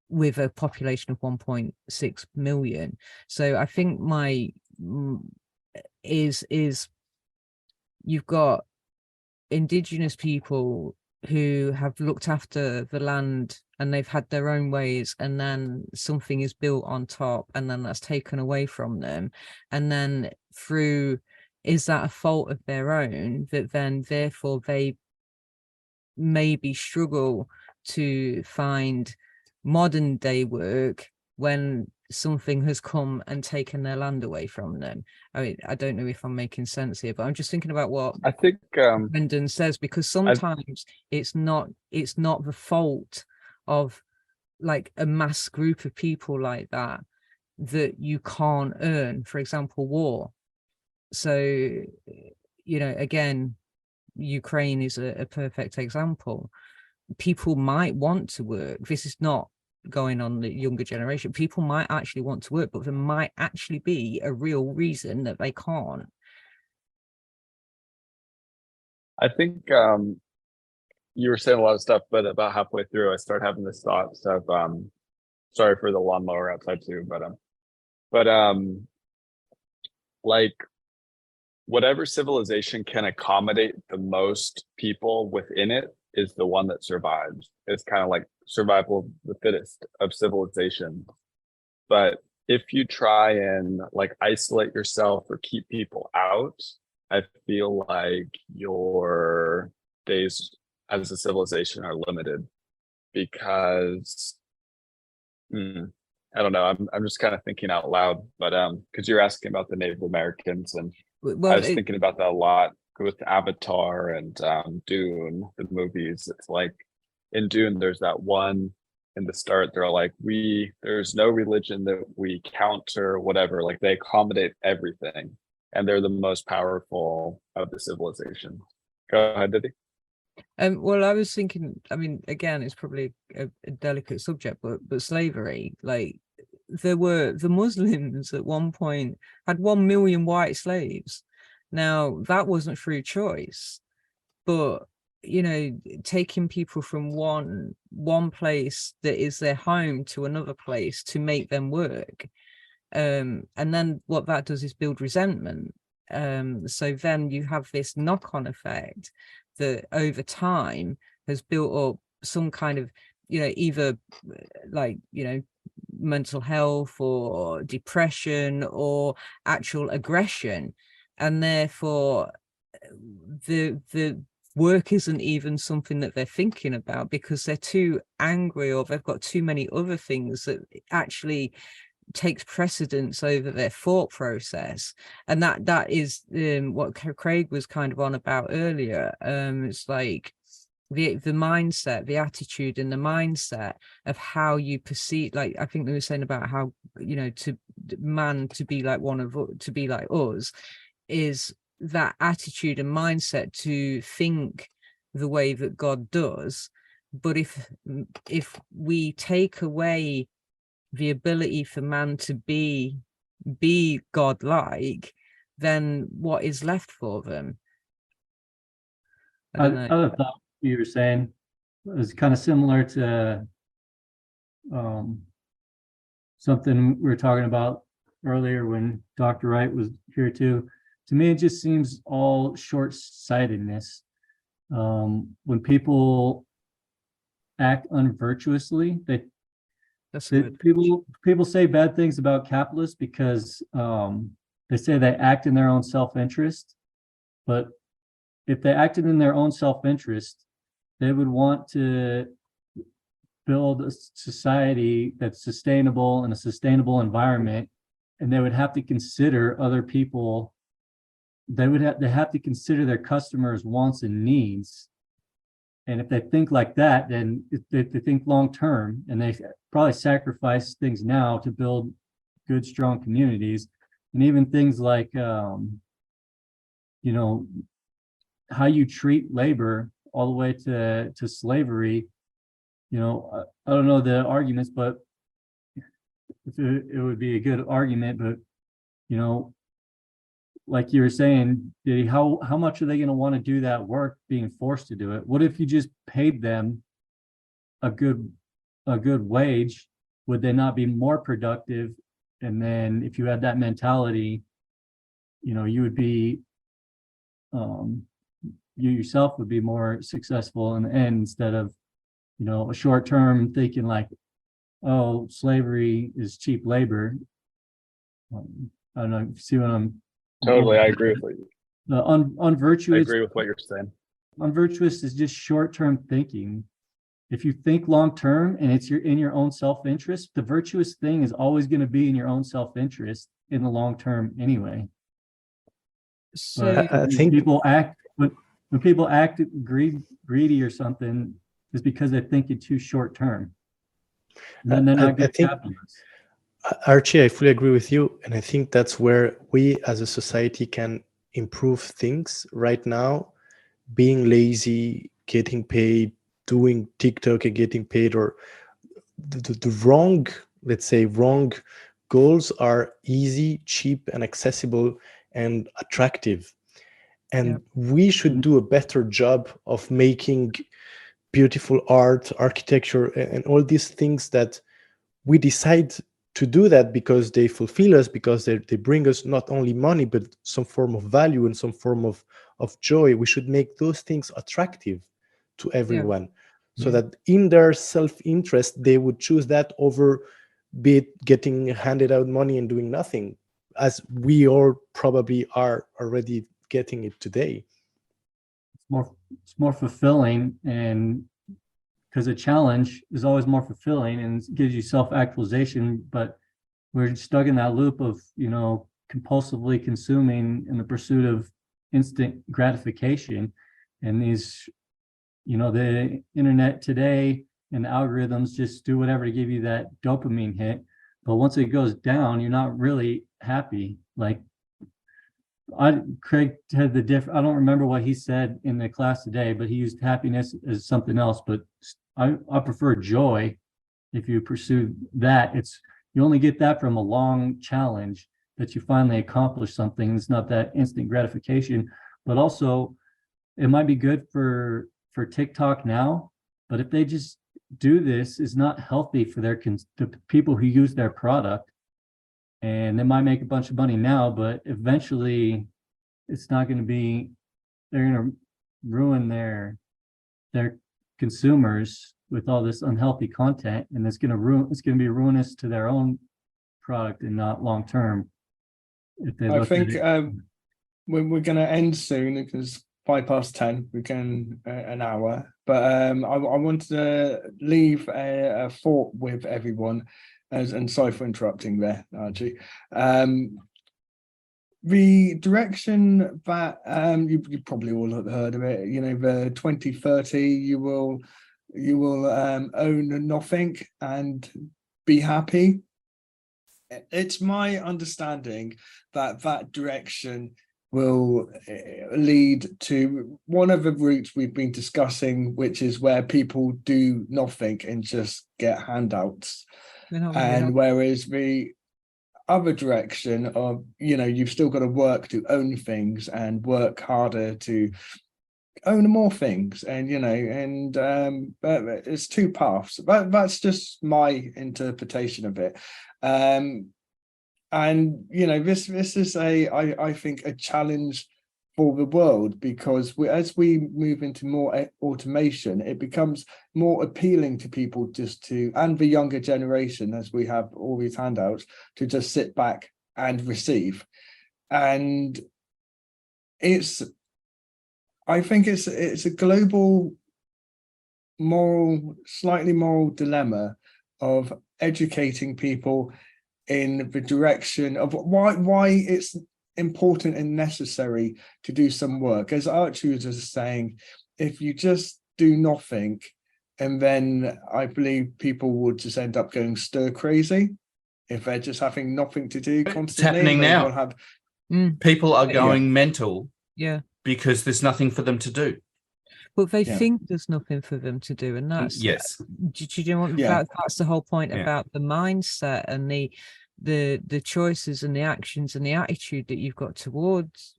with a population of 1.6 million. So I think is you've got indigenous people who have looked after the land and they've had their own ways, and then something is built on top and then that's taken away from them, and then is that a fault of their own that then therefore they maybe struggle to find modern day work when something has come and taken their land away from them? I mean, I don't know if I'm making sense here, but I'm just thinking about what I think Brendan says, because sometimes it's not the fault of like a mass group of people like that you can't earn, for example, war. So, again, Ukraine is a perfect example. People might want to work. This is not going on the younger generation. People might actually want to work, but there might actually be a real reason that they can't. I think you were saying a lot of stuff, but about halfway through I started having this thought of sorry for the lawnmower outside too, but like whatever civilization can accommodate the most people within it is the one that survives. It's kind of like survival of the fittest of civilization. But if you try and like isolate yourself or keep people out, I feel like your days as a civilization are limited, because I don't know, I'm just kind of thinking out loud, but because you're asking about the Native Americans, and I was thinking about that a lot with Avatar and Dune, the movies. It's like in Dune, there's that one in the start, they're like, there's no religion that we counter, whatever, like they accommodate everything, and they're the most powerful of the civilization. Go ahead, Diddy. Well, I was thinking, I mean, again, it's probably a delicate subject, but slavery, like the Muslims at one point had 1 million white slaves. Now that wasn't through choice, but taking people from one place that is their home to another place to make them work, and then what that does is build resentment. So then you have this knock-on effect that over time has built up some kind of either like mental health or depression or actual aggression, and therefore the work isn't even something that they're thinking about because they're too angry or they've got too many other things that actually takes precedence over their thought process. And that is what Craig was kind of on about earlier. It's like the mindset, the attitude and the mindset of how you perceive, like I think they were saying about how, you know, to man to be like to be like us, is that attitude and mindset to think the way that God does. But if we take away the ability for man to be godlike, then what is left for them? I don't know. Other thought you were saying was kind of similar to something we were talking about earlier when Dr. Wright was here too. To me, it just seems all short-sightedness. When people act unvirtuously, people say bad things about capitalists because they say they act in their own self-interest. But if they acted in their own self-interest, they would want to build a society that's sustainable and a sustainable environment, and they would have to consider other people. They have to consider their customers' wants and needs. And if they think like that, then they think long term, and they probably sacrifice things now to build good, strong communities. And even things like, you know, how you treat labor all the way to slavery. You know, I don't know the arguments, but it would be a good argument. But, you know, like you were saying, Diddy, how much are they going to want to do that work being forced to do it? What if you just paid them a good wage? Would they not be more productive? And then if you had that mentality, you know, you would be, you yourself would be more successful in the end, instead of, you know, a short term thinking like, oh, slavery is cheap labor. I don't know if you see what I'm. Totally, I agree with you. The unvirtuous. I agree with what you're saying. Unvirtuous is just short-term thinking. If you think long-term and it's in your own self-interest, the virtuous thing is always going to be in your own self-interest in the long term anyway. So I think when people act greedy or something, is because they think it's too short-term. Then they're not good capitalists. Archie, I fully agree with you. And I think that's where we as a society can improve things right now. Being lazy, getting paid, doing TikTok and getting paid, or the wrong, let's say, wrong goals are easy, cheap, and accessible and attractive. And we should do a better job of making beautiful art, architecture, and all these things that we decide to do that because they fulfill us, because they bring us not only money, but some form of value and some form of joy. We should make those things attractive to everyone, so that in their self-interest, they would choose that over be it getting handed out money and doing nothing, as we all probably are already getting it today. It's more fulfilling, and because a challenge is always more fulfilling and gives you self-actualization, but we're stuck in that loop of, you know, compulsively consuming in the pursuit of instant gratification. And these, you know, the internet today and the algorithms just do whatever to give you that dopamine hit. But once it goes down, you're not really happy. Like Craig had I don't remember what he said in the class today, but he used happiness as something else. But I prefer joy. If you pursue that, you only get that from a long challenge that you finally accomplish something. It's not that instant gratification, but also it might be good for TikTok now, but if they just do this, it's not healthy for the people who use their product. And they might make a bunch of money now, but eventually it's not going to be, they're going to ruin their consumers with all this unhealthy content, and it's going to be ruinous to their own product and not long term. If they I look think at it. we're going to end soon because 10:05, we can an hour. But I wanted to leave a thought with everyone, and sorry for interrupting there, Archie. The direction that you probably all have heard of it, the 2030, you will own nothing and be happy. It's my understanding that direction will lead to one of the routes we've been discussing, which is where people do nothing and just get handouts. And whereas the other direction of, you've still got to work to own things and work harder to own more things, and but it's two paths. That's just my interpretation of it. And this is I think a challenge for the world, because as we move into more automation, it becomes more appealing to people and the younger generation, as we have all these handouts, to just sit back and receive. And I think it's a global slightly moral dilemma of educating people in the direction of why it's important and necessary to do some work. As Archie was just saying, if you just do nothing, and then I believe people would just end up going stir crazy if they're just having nothing to do constantly. It's happening now. People are going mental. Yeah. Because there's nothing for them to do. But they think there's nothing for them to do, and that's Do you know what? That's the whole point about the mindset and the choices and the actions and the attitude that you've got towards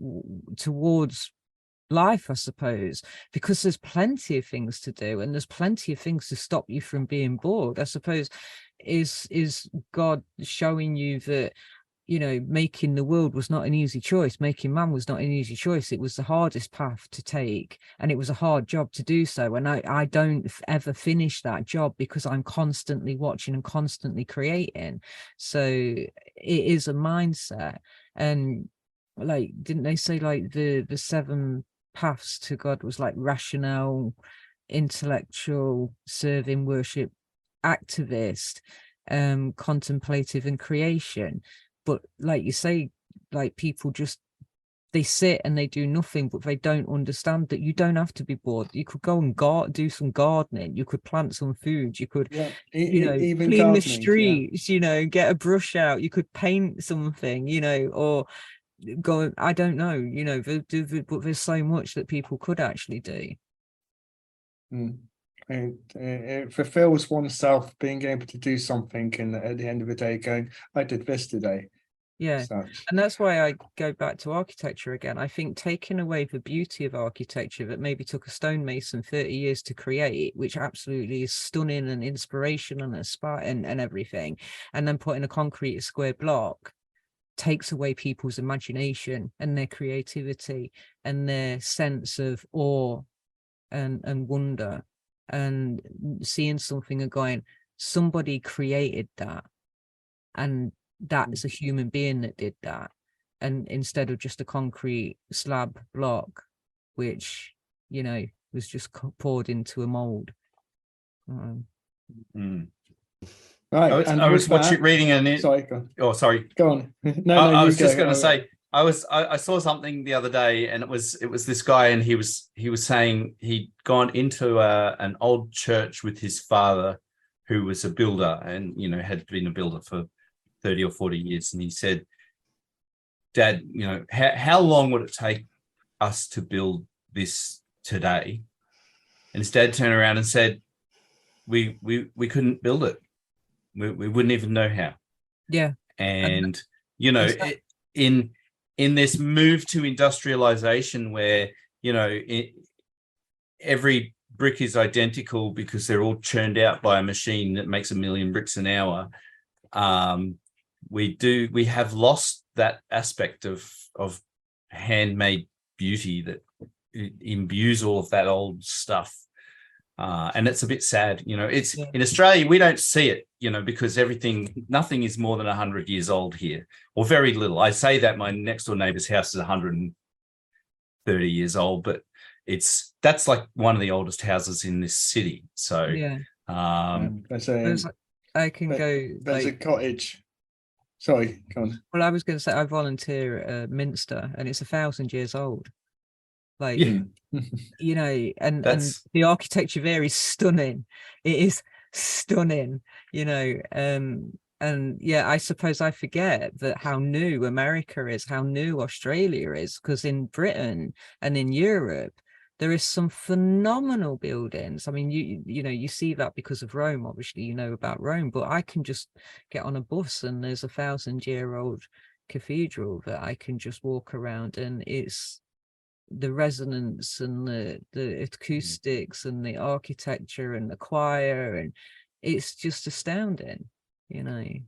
life, I suppose, because there's plenty of things to do and there's plenty of things to stop you from being bored. I suppose is God showing you that making the world was not an easy choice. Making man was not an easy choice. It was the hardest path to take, and it was a hard job to do so. And I don't ever finish that job because I'm constantly watching and constantly creating. So it is a mindset. And didn't they say the 7 paths to God was rationale, intellectual, serving, worship, activist, contemplative, and creation? But like you say, people just, they sit and they do nothing, but they don't understand that you don't have to be bored. You could go and do some gardening. You could plant some food. You could, even clean the streets, get a brush out. You could paint something, or go, I don't know, but there's so much that people could actually do. It fulfills oneself being able to do something, and at the end of the day going, I did this today. And that's why I go back to architecture again. I think taking away the beauty of architecture that maybe took a stonemason 30 years to create, which absolutely is stunning and inspirational and everything, and then putting a concrete square block takes away people's imagination and their creativity and their sense of awe and wonder, and seeing something and going, somebody created that, and that is a human being that did that, and instead of just a concrete slab block which was just poured into a mold. Right, I was reading an. Sorry, go on. Oh, sorry. Go on. I was just going to say, I saw something the other day, and it was this guy, and he was saying he'd gone into an old church with his father, who was a builder, and had been a builder for 30 or 40 years, and he said, "Dad, how long would it take us to build this today?" And his dad turned around and said, "We couldn't build it. We wouldn't even know how." Yeah. And in this move to industrialization, where every brick is identical because they're all churned out by a machine that makes 1 million bricks an hour, we have lost that aspect of handmade beauty that imbues all of that old stuff. And it's a bit sad, it's Yeah. in Australia, we don't see it, because nothing is more than 100 years old here, or very little. I say that my next door neighbor's house is 130 years old, but that's like one of the oldest houses in this city. So Yeah. There's I can go there's a like, cottage. Sorry, go on. well, I was going to say I volunteer at Minster, and it's 1,000 years old. Like, yeah, and That's- the architecture there is stunning. It is stunning, and yeah, I suppose I forget that how new America is, how new Australia is, because in Britain and in Europe, there is some phenomenal buildings. I mean, you see that because of Rome, obviously, about Rome, but I can just get on a bus and there's 1,000-year-old cathedral that I can just walk around, and it's the resonance and the acoustics and the architecture and the choir, and it's just astounding,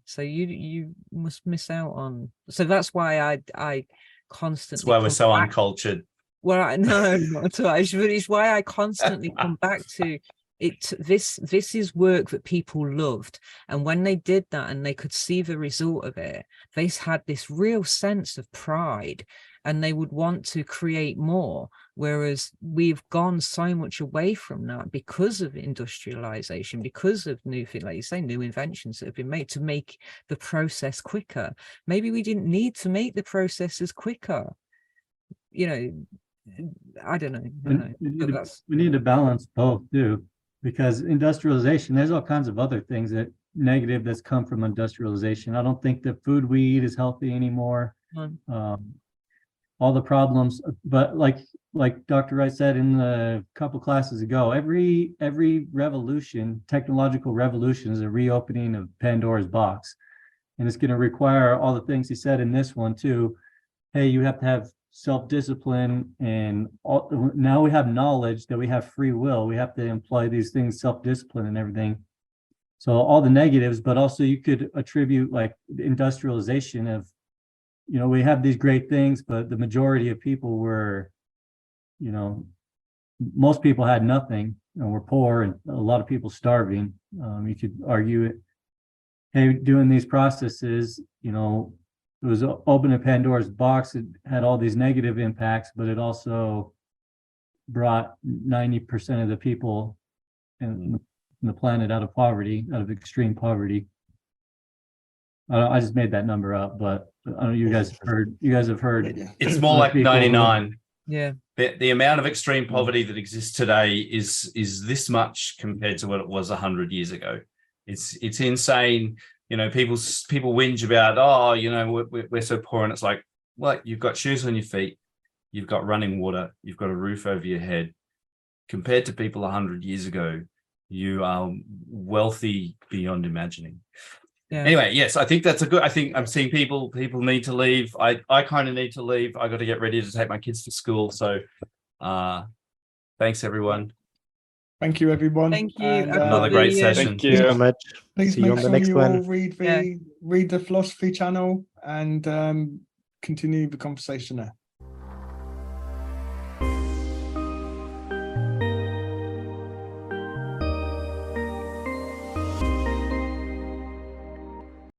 so you must miss out on. So that's why I constantly, that's why we're so come back. uncultured. Well, no, not at all. It's why I constantly come back to it. This is work that people loved, and when they did that and they could see the result of it, they had this real sense of pride, and they would want to create more. Whereas we've gone so much away from that because of industrialization, because of new things, like you say, new inventions that have been made to make the process quicker. Maybe we didn't need to make the processes quicker. I don't know. We need to balance both too, because industrialization, there's all kinds of other things that negative that's come from industrialization. I don't think the food we eat is healthy anymore. All the problems, but like Dr. Wright said in a couple classes ago, every revolution, technological revolution, is a reopening of Pandora's box, and it's going to require all the things he said in this one too. Hey, you have to have self-discipline, and now we have knowledge that we have free will. We have to employ these things, self-discipline and everything. So all the negatives, but also you could attribute like industrialization of, we have these great things, but the majority of people were, most people had nothing and were poor, and a lot of people starving. You could argue it. Hey, doing these processes, it was opening Pandora's box. It had all these negative impacts, but it also brought 90% of the people in the planet out of poverty, out of extreme poverty. I just made that number up, but I don't know, you guys have heard. It's more like 99. Yeah. The amount of extreme poverty that exists today is this much compared to what it was 100 years ago. It's insane. People whinge about, we're so poor, and it's like, well, you've got shoes on your feet, you've got running water, you've got a roof over your head. Compared to people 100 years ago, you are wealthy beyond imagining. Yeah. Anyway, yes, I think I think I'm seeing people need to leave. I kind of need to leave. I got to get ready to take my kids to school. So thanks everyone. Thank you, everyone. Thank you. And, Another great session. Thank you so much. Please See you make on the sure next you all one. read the philosophy channel and continue the conversation there.